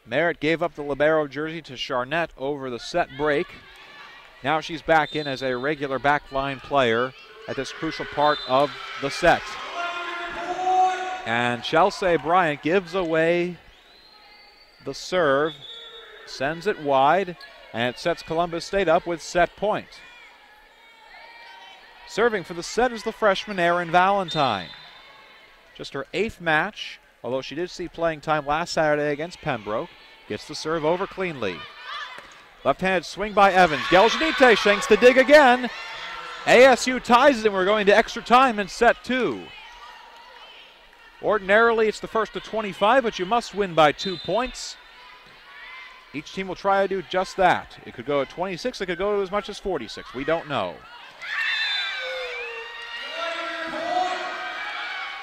Merritt gave up the libero jersey to Charnett over the set break. Now she's back in as a regular backline player at this crucial part of the set. And Chelsea Bryant gives away the serve, sends it wide, and it sets Columbus State up with set point. Serving for the set is the freshman Erin Valentine. Just her 8th match, although she did see playing time last Saturday against Pembroke. Gets the serve over cleanly. Left-handed swing by Evans. Galjanite shanks the dig again. ASU ties it, and we're going to extra time in set 2. Ordinarily, it's the first to 25, but you must win by 2 points. Each team will try to do just that. It could go at 26, it could go to as much as 46. We don't know.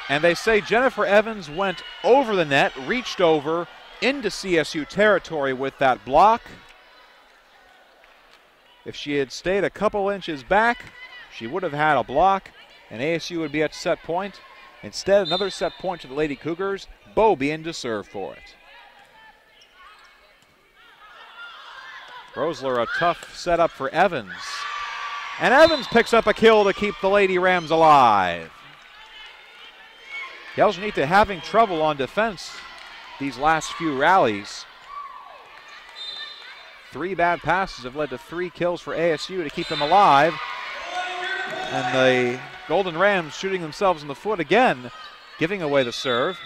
And they say Jennifer Evans went over the net, reached over into CSU territory with that block. If she had stayed a couple inches back, she would have had a block, and ASU would be at set point. Instead, another set point to the Lady Cougars. Bobie in to serve for it. Rosler, a tough setup for Evans. And Evans picks up a kill to keep the Lady Rams alive. Galjanite having trouble on defense these last few rallies. 3 bad passes have led to 3 kills for ASU to keep them alive. And the Golden Rams shooting themselves in the foot again, giving away the serve.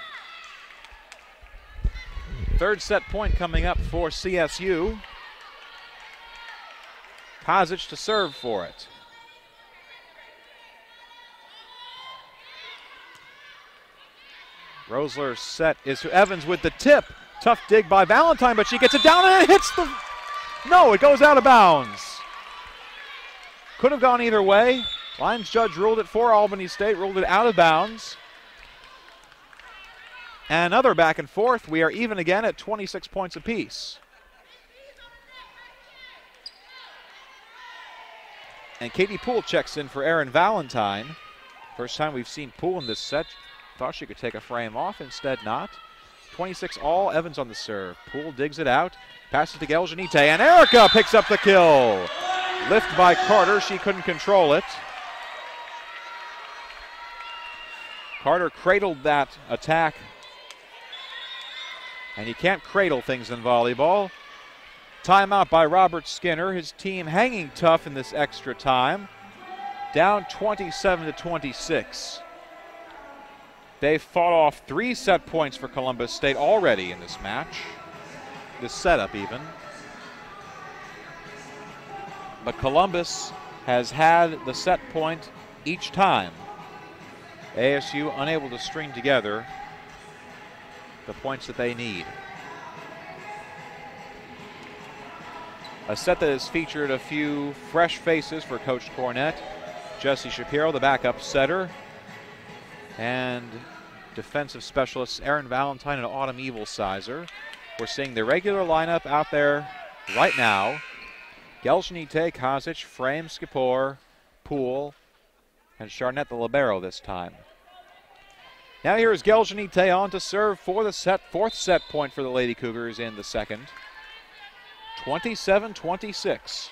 Third set point coming up for CSU. Kozic to serve for it. Rosler's set is to Evans with the tip. Tough dig by Valentine, but she gets it down and it hits the... No, it goes out of bounds. Could have gone either way. Lines judge ruled it for Albany State, ruled it out of bounds. And another back and forth. We are even again at 26 points apiece. And Katie Poole checks in for Erin Valentine. First time we've seen Poole in this set. Thought she could take a frame off, instead not. 26 all, Evans on the serve. Poole digs it out, passes to Galjanite, and Erica picks up the kill. Lift by Carter, she couldn't control it. Carter cradled that attack. And you can't cradle things in volleyball. Timeout by Robert Skinner, his team hanging tough in this extra time. Down 27-26. They've fought off 3 set points for Columbus State already in this match. This setup even. But Columbus has had the set point each time. ASU unable to string together the points that they need. A set that has featured a few fresh faces for Coach Cornett. Jesse Shapiro, the backup setter, and defensive specialists Aaron Valentine and Autumn Evilsizer. We're seeing the regular lineup out there right now. Geljanite, Kazic, Frame, Skipor, Poole, and Charnett the libero this time. Now here is Geljanite on to serve for the fourth set point for the Lady Cougars in the second. 27-26.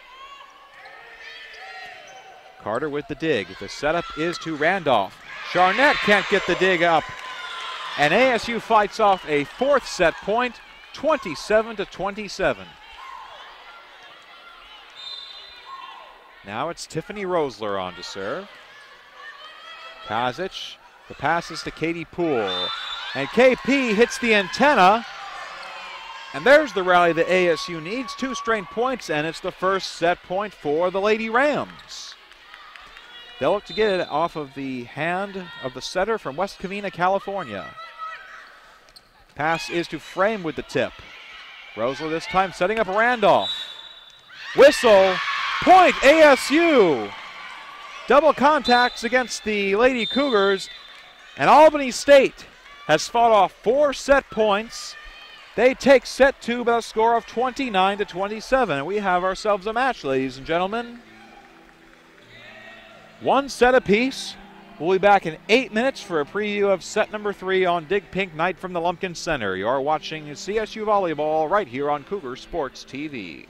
Carter with the dig. The setup is to Randolph. Charnett can't get the dig up. And ASU fights off a fourth set point, 27-27. Now it's Tiffany Rosler on to serve. Kazic, the pass is to Katie Poole. And KP hits the antenna. And there's the rally that ASU needs. 2 straight points, and it's the first set point for the Lady Rams. They'll look to get it off of the hand of the setter from West Covina, California. Pass is to Frame with the tip. Rosler this time setting up Randolph. Whistle, point ASU. Double contacts against the Lady Cougars, and Albany State has fought off 4 set points. They take set 2 by a score of 29-27. We have ourselves a match, ladies and gentlemen. 1 set apiece. We'll be back in 8 minutes for a preview of set number 3 on Dig Pink Night from the Lumpkin Center. You're watching CSU Volleyball right here on Cougar Sports TV.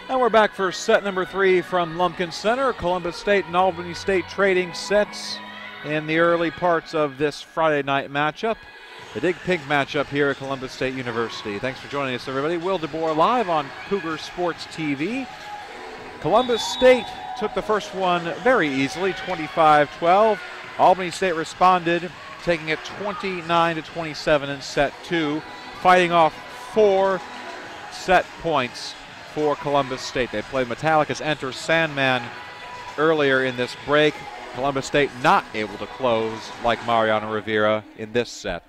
And we're back for set number 3 from Lumpkin Center. Columbus State and Albany State trading sets in the early parts of this Friday night matchup. The Dig Pink matchup here at Columbus State University. Thanks for joining us, everybody. Will DeBoer live on Cougar Sports TV. Columbus State took the first one very easily, 25-12. Albany State responded, taking it 29-27 in set 2, fighting off 4 set points for Columbus State. They played Metallica's Enter Sandman earlier in this break. Columbus State not able to close like Mariano Rivera in this set.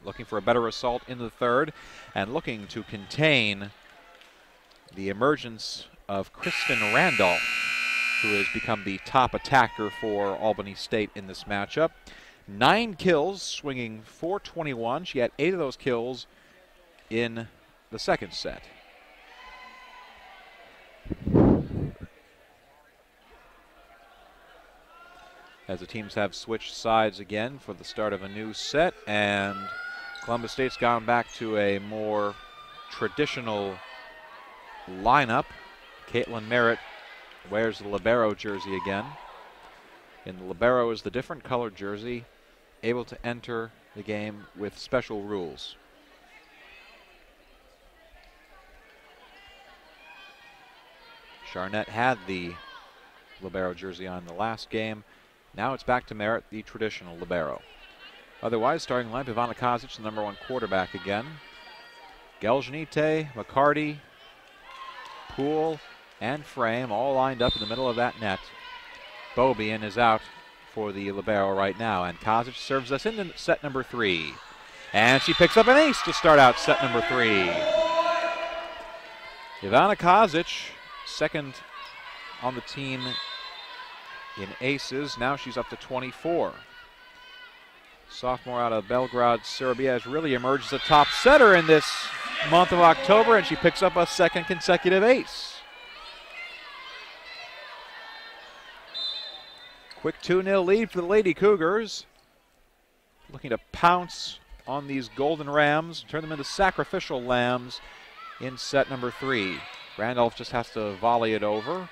Looking for a better result in the third and looking to contain the emergence of Kristen Randolph, who has become the top attacker for Albany State in this matchup. 9 kills, swinging .421. She had 8 of those kills in the second set. As the teams have switched sides again for the start of a new set, and Columbus State's gone back to a more traditional lineup. Caitlin Merritt wears the libero jersey again. And the libero is the different colored jersey, able to enter the game with special rules. Charnett had the libero jersey on the last game. Now it's back to Merritt, the traditional libero. Otherwise, starting lineup, Ivana Kazic, the #1 quarterback again. Geljanite, McCarty, Poole, and Frame all lined up in the middle of that net. Bobian is out for the libero right now, and Kazic serves us into set number 3. And she picks up an ace to start out set number 3. Ivana Kazic, second on the team in aces. Now she's up to 24. Sophomore out of Belgrade, Serbia, has really emerged as a top setter in this month of October, and she picks up a second consecutive ace. Quick 2-0 lead for the Lady Cougars. Looking to pounce on these Golden Rams, turn them into sacrificial lambs in set number 3. Randolph just has to volley it over.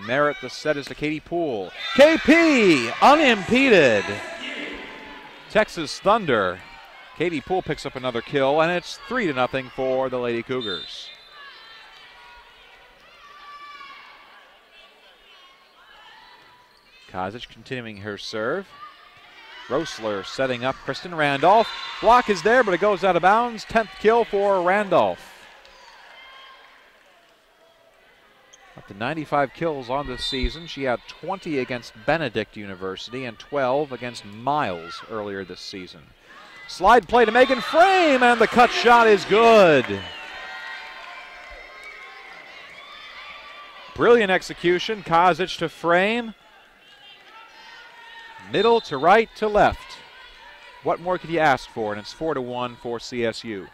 Merritt, the set is to Katie Poole. KP, unimpeded. Texas Thunder. Katie Poole picks up another kill, and it's 3-0 for the Lady Cougars. Kazic continuing her serve. Rosler setting up Kristen Randolph. Block is there, but it goes out of bounds. 10th kill for Randolph. Up to 95 kills on this season. She had 20 against Benedict University and 12 against Miles earlier this season. Slide play to Megan Frame, and the cut shot is good. Brilliant execution. Kazic to Frame. Middle to right to left. What more could you ask for? And it's 4-1 for CSU.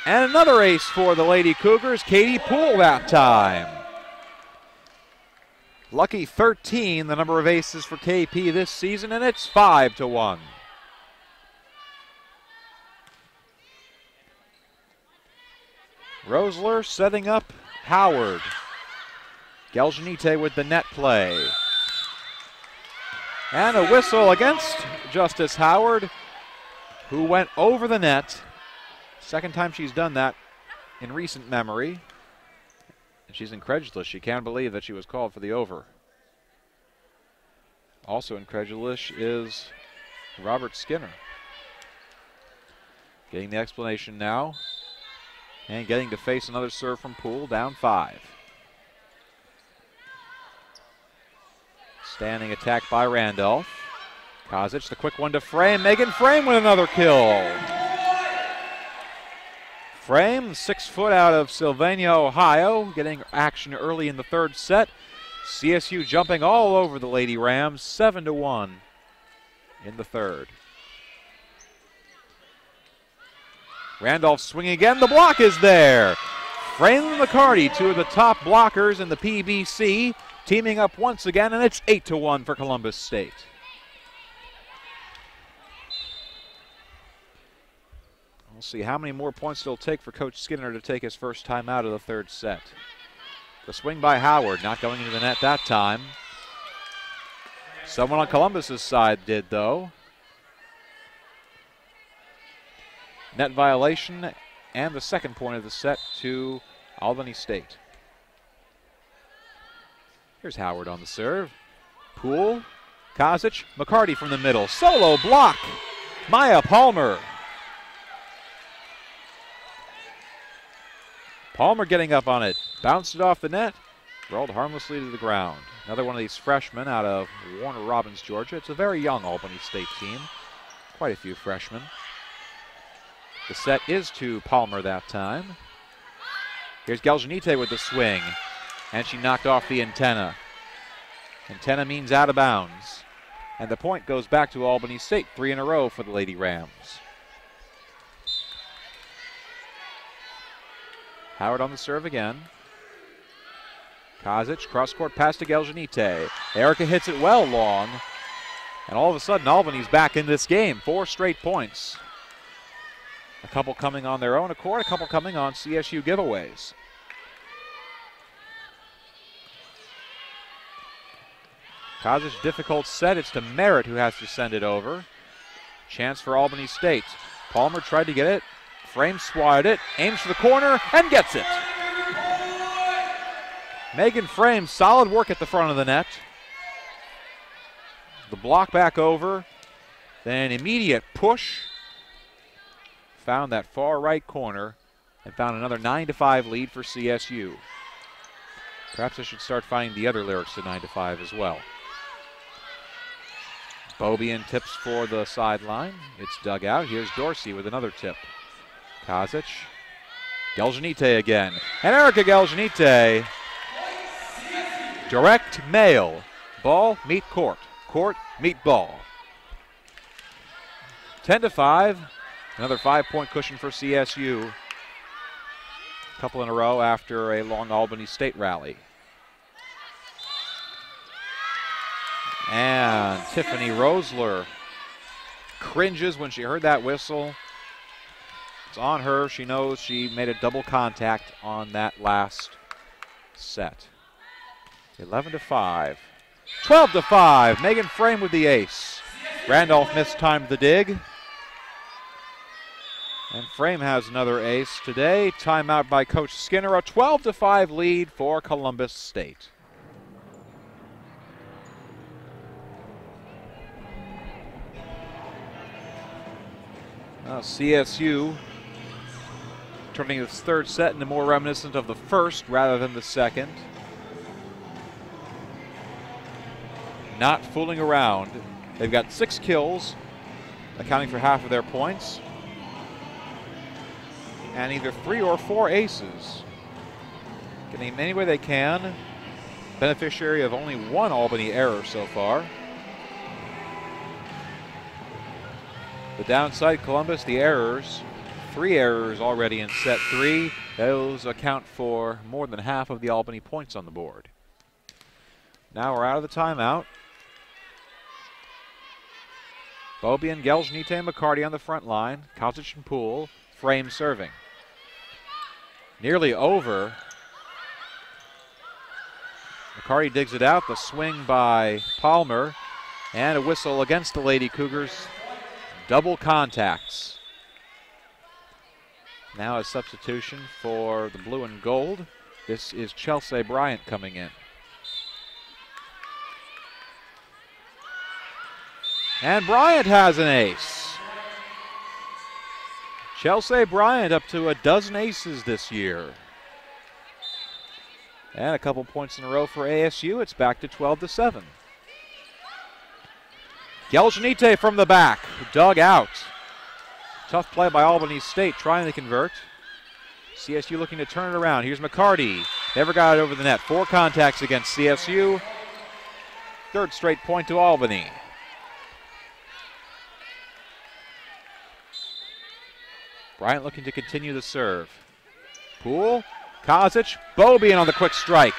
And another ace for the Lady Cougars. Katie Poole that time. Lucky 13, the number of aces for KP this season, and it's 5-1. Rosler setting up Howard. Geljanite with the net play. And a whistle against Justice Howard, who went over the net. Second time she's done that in recent memory. And she's incredulous. She can't believe that she was called for the over. Also incredulous is Robert Skinner. Getting the explanation now. And getting to face another serve from Poole, down 5. Standing attack by Randolph. Kazic, the quick one to Frame. Megan Frame with another kill. Frame, 6 foot out of Sylvania, Ohio, getting action early in the third set. CSU jumping all over the Lady Rams, 7-1 in the third. Randolph swinging again, the block is there. Frame and McCarty, 2 of the top blockers in the PBC, teaming up once again, and it's 8-1 for Columbus State. We'll see how many more points it'll take for Coach Skinner to take his first time out of the third set. The swing by Howard, not going into the net that time. Someone on Columbus's side did, though. Net violation and the second point of the set to Albany State. Here's Howard on the serve. Poole, Kozic, McCarty from the middle. Solo block, Maya Palmer. Palmer getting up on it. Bounced it off the net. Rolled harmlessly to the ground. Another one of these freshmen out of Warner Robins, Georgia. It's a very young Albany State team. Quite a few freshmen. The set is to Palmer that time. Here's Geljanite with the swing. And she knocked off the antenna. Antenna means out of bounds. And the point goes back to Albany State. 3 in a row for the Lady Rams. Howard on the serve again. Kozic, cross-court pass to Geljanite. Erica hits it well long. And all of a sudden, Albany's back in this game. 4 straight points. A couple coming on their own accord, a couple coming on CSU giveaways. Kozic, difficult set. It's to Merritt who has to send it over. Chance for Albany State. Palmer tried to get it. Frame swatted it, aims for the corner, and gets it. Megan Frame, solid work at the front of the net. The block back over, then immediate push. Found that far right corner and found another 9-5 lead for CSU. Perhaps I should start finding the other lyrics to 9-5 as well. Bobian tips for the sideline. It's dug out. Here's Dorsey with another tip. Kozic, Geljanite again. And Erica Geljanite, direct mail. Ball, meet court. Court, meet ball. 10-5. Another 5-point cushion for CSU. A couple in a row after a long Albany State rally. And Tiffany Rosler cringes when she heard that whistle. It's on her. She knows she made a double contact on that last set. 11-5. 12-5. Megan Frame with the ace. Randolph mistimed the dig. And Frame has another ace today. Timeout by Coach Skinner. A 12-5 lead for Columbus State. CSU turning its third set into more reminiscent of the first rather than the second. Not fooling around. They've got 6 kills, accounting for half of their points, and either 3 or 4 aces. Getting them any way they can. Beneficiary of only 1 Albany error so far. The downside, Columbus, the errors. 3 errors already in set 3. Those account for more than half of the Albany points on the board. Now we're out of the timeout. Bobian, Geljanite, and McCarty on the front line. Kozic and Poole, Frame serving. Nearly over. McCarty digs it out. The swing by Palmer. And a whistle against the Lady Cougars. Double contacts. Now a substitution for the blue and gold. This is Chelsea Bryant coming in. And Bryant has an ace. Chelsea Bryant up to a dozen aces this year. And a couple points in a row for ASU. It's back to 12-7. Geljanite from the back, dug out. Tough play by Albany State, trying to convert. CSU looking to turn it around. Here's McCarty. Never got it over the net. 4 contacts against CSU. 3rd straight point to Albany. Bryant looking to continue the serve. Poole, Kozic, Bobian on the quick strike.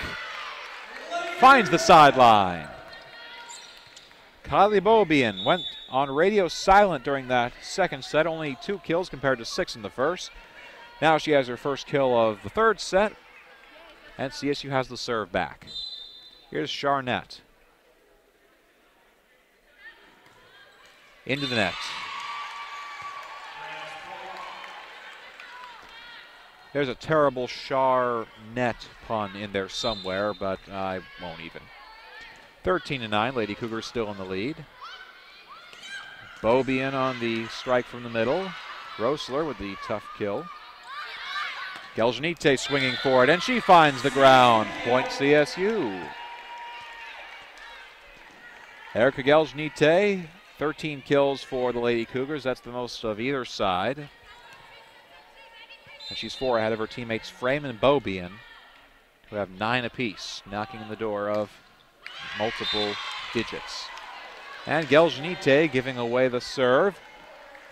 Finds the sideline. Kylie Bobian went on radio silent during that second set, only 2 kills compared to 6 in the first. Now she has her first kill of the third set, and CSU has the serve back. Here's Charnett. Into the net. There's a terrible Charnett pun in there somewhere, but I won't even. 13-9, Lady Cougars still in the lead. Beaubien on the strike from the middle. Rosler with the tough kill. Geljanite swinging for it, and she finds the ground. Point CSU. Erica Geljanite, 13 kills for the Lady Cougars. That's the most of either side. And she's 4 ahead of her teammates Frame and Beaubien, who have 9 apiece, knocking on the door of multiple digits. And Geljanite giving away the serve.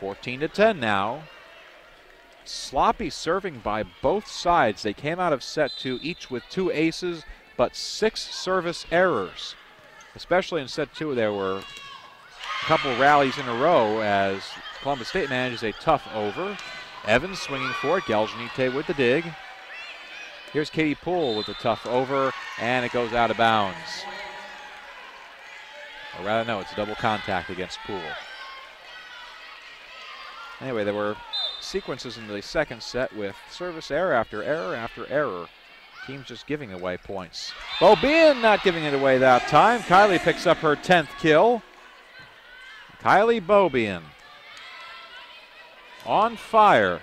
14-10 now. Sloppy serving by both sides. They came out of set 2 each with 2 aces, but 6 service errors. Especially in set 2, there were a couple rallies in a row as Columbus State manages a tough over. Evans swinging for it. Geljanite with the dig. Here's Katie Poole with a tough over, and it goes out of bounds. Or rather, no, it's a double contact against Poole. Anyway, there were sequences in the second set with service error after error after error. Teams just giving away points. Beaubien not giving it away that time. Kylie picks up her 10th kill. Kylie Beaubien on fire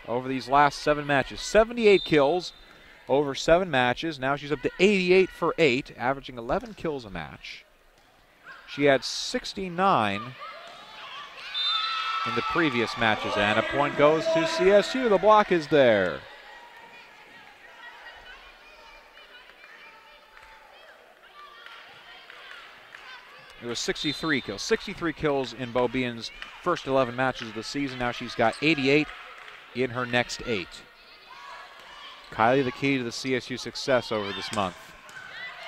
over these last 7 matches. 78 kills over 7 matches. Now she's up to 88 for 8, averaging 11 kills a match. She had 69 in the previous matches, and a point goes to CSU. The block is there. It was 63 kills. 63 kills in Beaubien's first 11 matches of the season. Now she's got 88 in her next 8. Kylie the key to the CSU success over this month.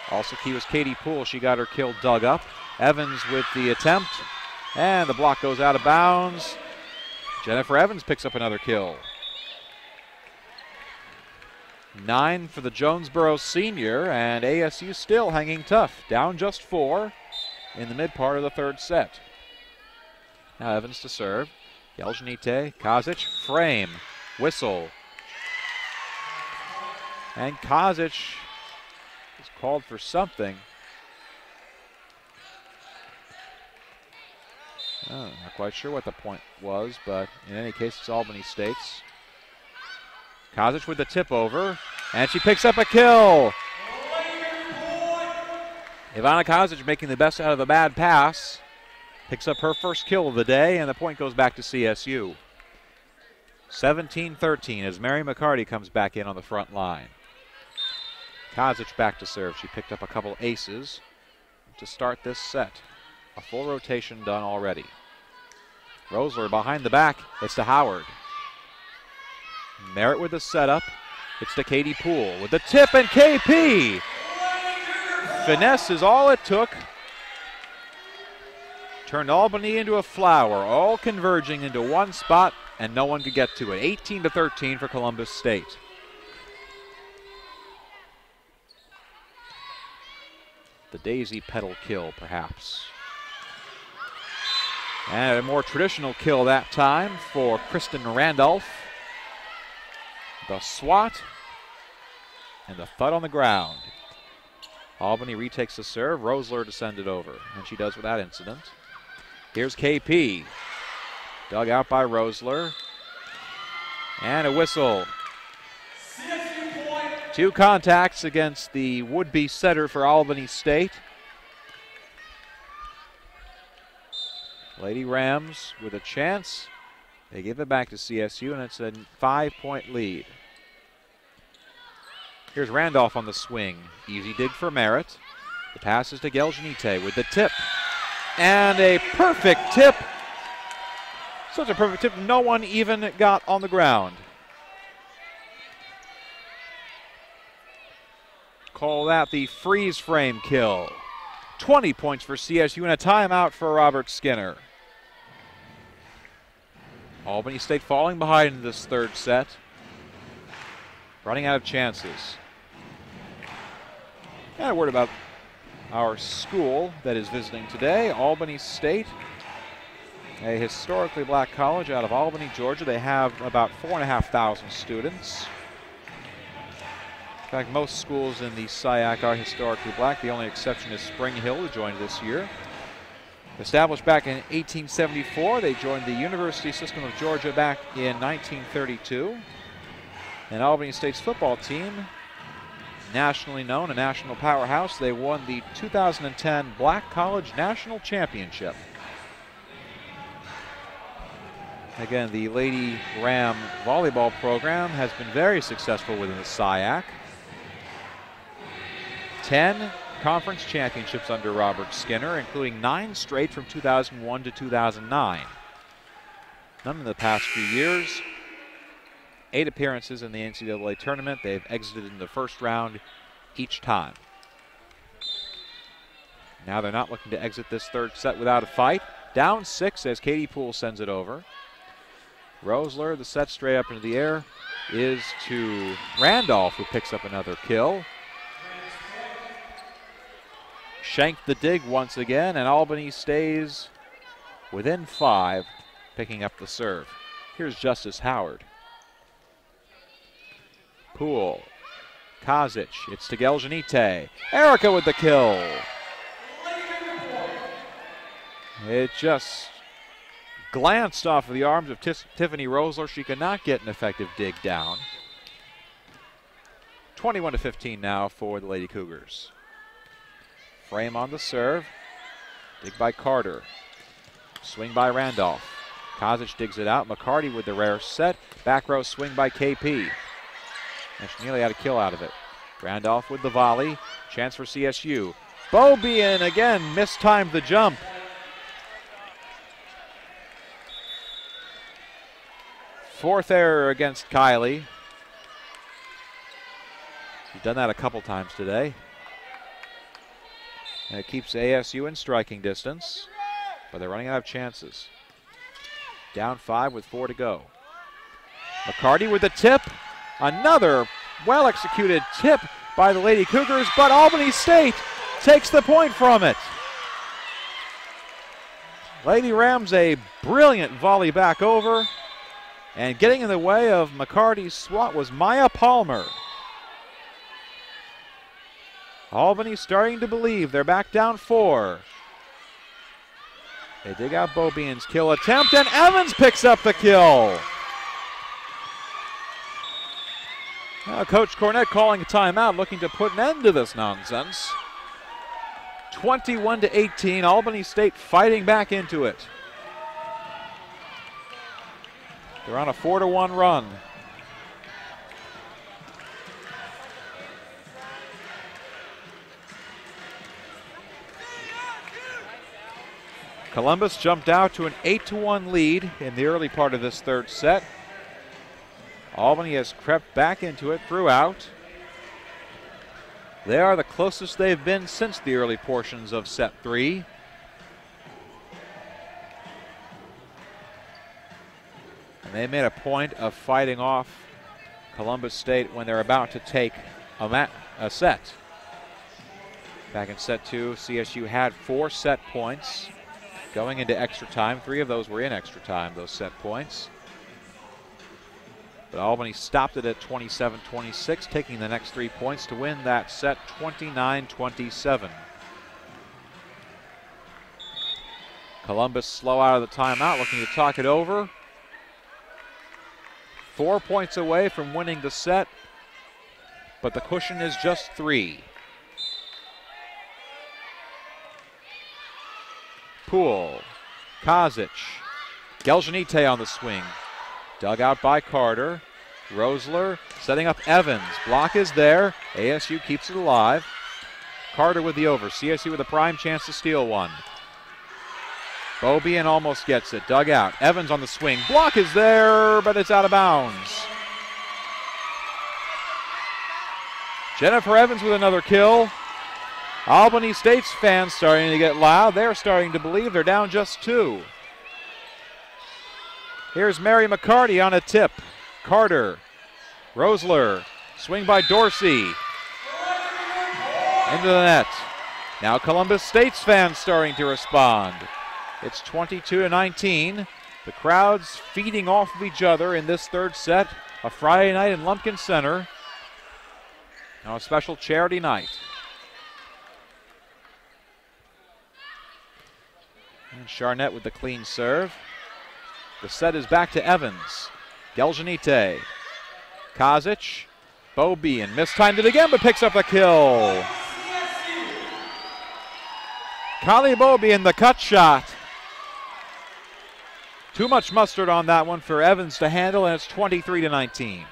Also key was Katie Poole. She got her kill dug up. Evans with the attempt, and the block goes out of bounds. Jennifer Evans picks up another kill. 9 for the Jonesboro senior, and ASU still hanging tough. Down just 4 in the mid part of the third set. Now Evans to serve. Geljanite, Kazic, frame, whistle. And Kazic is called for something. Oh, not quite sure what the point was, but in any case, it's Albany State's. Kazic with the tip over, and she picks up a kill. Ivana Kazic making the best out of a bad pass. Picks up her first kill of the day, and the point goes back to CSU. 17-13 as Mary McCarty comes back in on the front line. Kazic back to serve. She picked up a couple aces to start this set. A full rotation done already. Rosler behind the back. It's to Howard. Merritt with the setup. It's to Katie Poole with the tip, and KP. Finesse is all it took. Turned Albany into a flower, all converging into one spot, and no one could get to it. 18-13 for Columbus State. The daisy petal kill, perhaps. And a more traditional kill that time for Kristen Randolph. The swat and the thud on the ground. Albany retakes the serve. Rosler to send it over, and she does without incident. Here's KP. Dug out by Rosler. And a whistle. 2 contacts against the would-be setter for Albany State. Lady Rams with a chance. They give it back to CSU, and it's a 5-point lead. Here's Randolph on the swing. Easy dig for Merritt. The pass is to Geljanite with the tip. And a perfect tip. Such a perfect tip, no one even got on the ground. Call that the freeze frame kill. 20 points for CSU and a timeout for Robert Skinner. Albany State falling behind in this third set. Running out of chances. And a word about our school that is visiting today, Albany State, a historically black college out of Albany, Georgia. They have about 4,500 students. In fact, most schools in the SIAC are historically black. The only exception is Spring Hill, who joined this year. Established back in 1874, they joined the University System of Georgia back in 1932. And Albany State's football team, nationally known, a national powerhouse, they won the 2010 Black College National Championship. Again, the Lady Ram volleyball program has been very successful within the SIAC. 10 conference championships under Robert Skinner, including 9 straight from 2001 to 2009. None in the past few years. 8 appearances in the NCAA tournament. They've exited in the first round each time. Now they're not looking to exit this third set without a fight. Down 6 as Katie Poole sends it over. Rosler, the set straight up into the air, is to Randolph, who picks up another kill. Shanked the dig once again, and Albany stays within 5, picking up the serve. Here's Justice Howard. Poole, Kazic, it's to Geljanite. Erica with the kill. It just glanced off of the arms of Tiffany Rosler. She could not get an effective dig down. 21-15 now for the Lady Cougars. Frame on the serve. Dig by Carter. Swing by Randolph. Kazic digs it out. McCarty with the rare set. Back row swing by KP. And she nearly had a kill out of it. Randolph with the volley. Chance for CSU. Beaubien again mistimed the jump. Fourth error against Kylie. She's done that a couple times today. And it keeps ASU in striking distance, but they're running out of chances. Down 5 with 4 to go. McCarty with the tip. Another well-executed tip by the Lady Cougars, but Albany State takes the point from it. Lady Rams a brilliant volley back over, and getting in the way of McCarty's swat was Maya Palmer. Albany starting to believe. They're back down 4. They dig out Beaubien's kill attempt, and Evans picks up the kill. Now Coach Cornett calling a timeout, looking to put an end to this nonsense. 21-18, Albany State fighting back into it. They're on a 4-1 run. Columbus jumped out to an 8-1 lead in the early part of this third set. Albany has crept back into it throughout. They are the closest they've been since the early portions of set 3. And they made a point of fighting off Columbus State when they're about to take a set. Back in set 2, CSU had 4 set points going into extra time. 3 of those were in extra time, those set points. But Albany stopped it at 27-26, taking the next 3 points to win that set 29-27. Columbus slow out of the timeout, looking to talk it over. 4 points away from winning the set, but the cushion is just 3. Poole, Kazic, Geljanite on the swing. Dug out by Carter. Rosler setting up Evans. Block is there. ASU keeps it alive. Carter with the over. CSU with a prime chance to steal one. Beaubien almost gets it. Dug out. Evans on the swing. Block is there, but it's out of bounds. Jennifer Evans with another kill. Albany State's fans starting to get loud. They're starting to believe they're down just 2. Here's Mary McCarty on a tip. Carter, Rosler, swing by Dorsey. Into the net. Now Columbus State's fans starting to respond. It's 22-19. The crowds feeding off of each other in this third set. A Friday night in Lumpkin Center. Now a special charity night. And Charnett with the clean serve. The set is back to Evans. Geljanite. Kazic. Bobien mistimed it again, but picks up the kill. Kali Bobien, the cut shot. Too much mustard on that one for Evans to handle, and it's 23-19.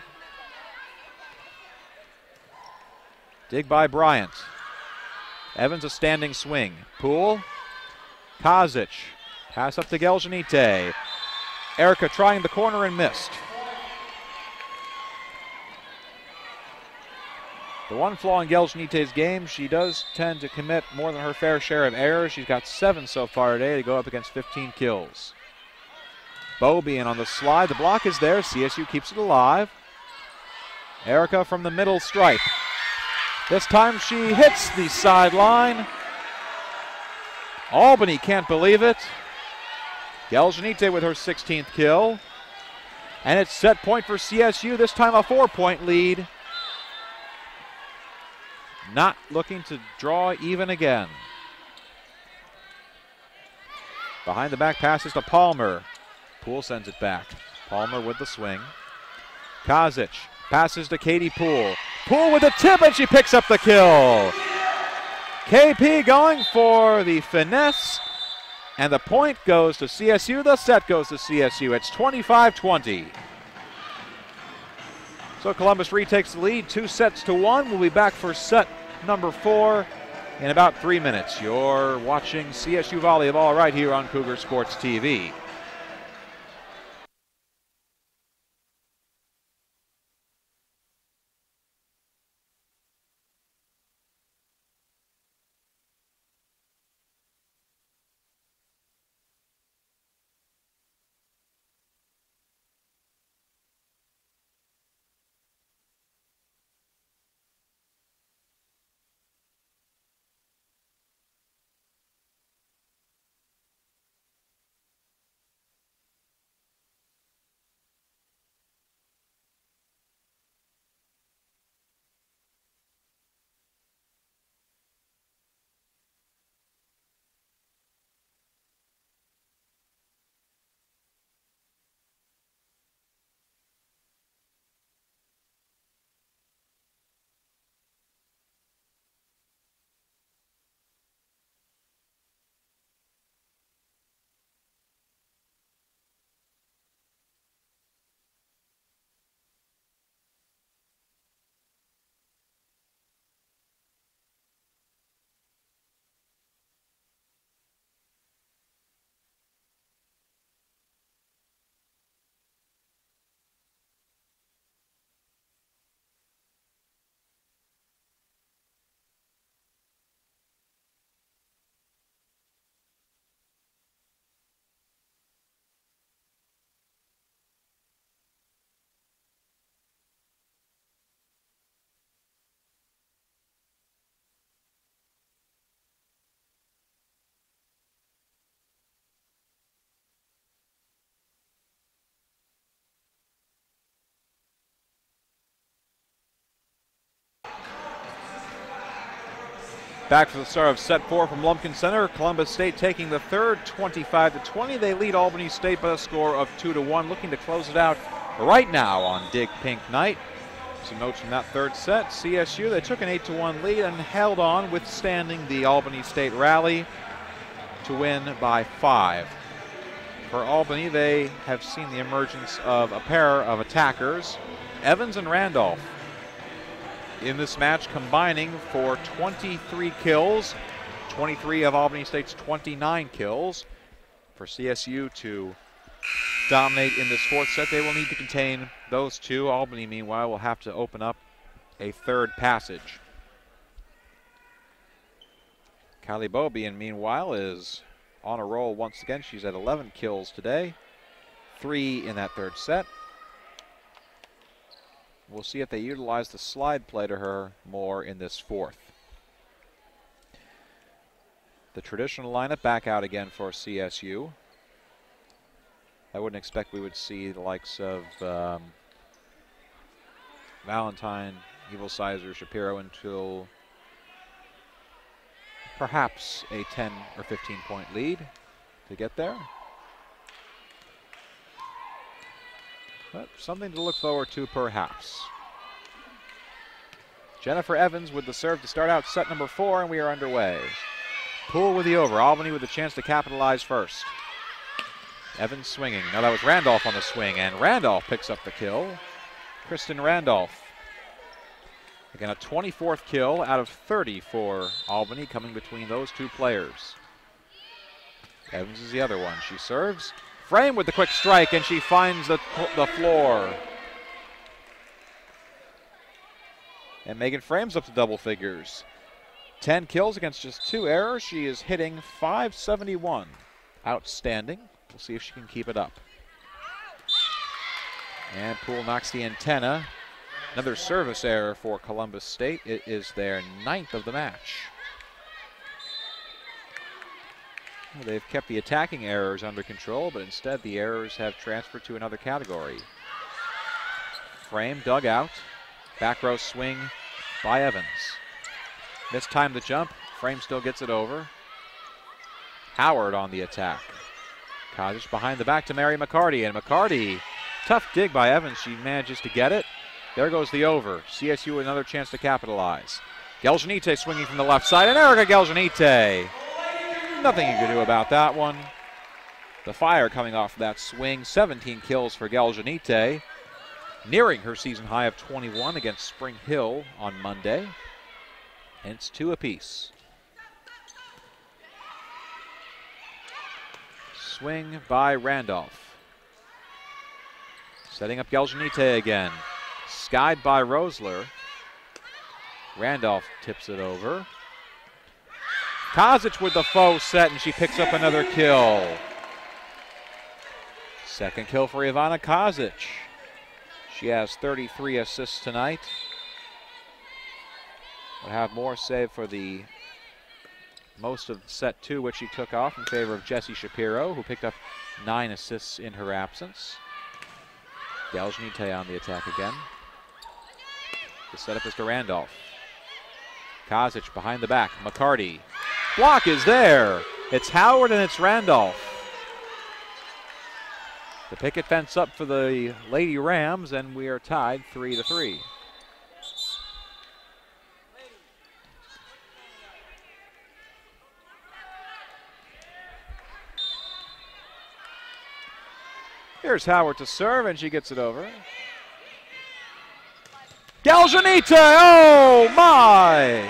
Dig by Bryant. Evans a standing swing. Poole. Kazic. Pass up to Geljanite. Erica trying the corner and missed. The one flaw in Geljanite's game, she does tend to commit more than her fair share of errors. She's got 7 so far today to go up against 15 kills. Bobien on the slide. The block is there. CSU keeps it alive. Erica from the middle stripe. This time she hits the sideline. Albany can't believe it. Geljanite with her 16th kill. And it's set point for CSU, this time a 4-point lead. Not looking to draw even again. Behind the back passes to Palmer. Poole sends it back. Palmer with the swing. Kazic passes to Katie Poole. Poole with a tip, and she picks up the kill. KP going for the finesse, and the point goes to CSU. The set goes to CSU. It's 25-20. So Columbus retakes the lead, 2-1. We'll be back for set number 4 in about 3 minutes. You're watching CSU Volleyball right here on Cougar Sports TV. Back for the start of set 4 from Lumpkin Center. Columbus State taking the third, 25-20. They lead Albany State by a score of 2-1, looking to close it out right now on Dig Pink Night. Some notes from that third set. CSU, they took an 8-1 lead and held on, withstanding the Albany State rally to win by 5. For Albany, they have seen the emergence of a pair of attackers, Evans and Randolph, in this match, combining for 23 kills, 23 of Albany State's 29 kills. For CSU to dominate in this fourth set, they will need to contain those two. Albany, meanwhile, will have to open up a third passage. Kylie Bobian, meanwhile, is on a roll once again. She's at 11 kills today, 3 in that third set. We'll see if they utilize the slide play to her more in this fourth. The traditional lineup back out again for CSU. I wouldn't expect we would see the likes of Valentine, Evil Sizer, Shapiro until perhaps a 10 or 15 point lead to get there. But something to look forward to perhaps. Jennifer Evans with the serve to start out set number 4, and we are underway. Poole with the over. Albany with a chance to capitalize first. Evans swinging. Now that was Randolph on the swing, and Randolph picks up the kill. Kristen Randolph. Again, a 24th kill out of 30 for Albany, coming between those two players. Evans is the other one. She serves. Frame with the quick strike, and she finds the floor. And Megan Frame's up to double figures. 10 kills against just 2 errors. She is hitting .571. Outstanding. We'll see if she can keep it up. And Poole knocks the antenna. Another service error for Columbus State. It is their 9th of the match. Well, they've kept the attacking errors under control, but instead the errors have transferred to another category. Frame dug out. Back row swing by Evans. Mistimed the jump. Frame still gets it over. Howard on the attack. Cottage behind the back to Mary McCarty, and McCarty, tough dig by Evans. She manages to get it. There goes the over. CSU another chance to capitalize. Geljanite swinging from the left side, and Erica Geljanite. Nothing you can do about that one. The fire coming off that swing. 17 kills for Geljanite. Nearing her season high of 21 against Spring Hill on Monday. And it's 2 apiece. Swing by Randolph. Setting up Geljanite again. Skied by Rosler. Randolph tips it over. Kozic with the faux set, and she picks up another kill. Second kill for Ivana Kozic. She has 33 assists tonight. We'll have more save for the most of set 2, which she took off in favor of Jessie Shapiro, who picked up 9 assists in her absence. Geljanite on the attack again. The setup is to Randolph. Kozic behind the back. McCarty. Block is there. It's Howard and it's Randolph. The picket fence up for the Lady Rams, and we are tied 3-3. Here's Howard to serve, and she gets it over. Geljanite, oh my!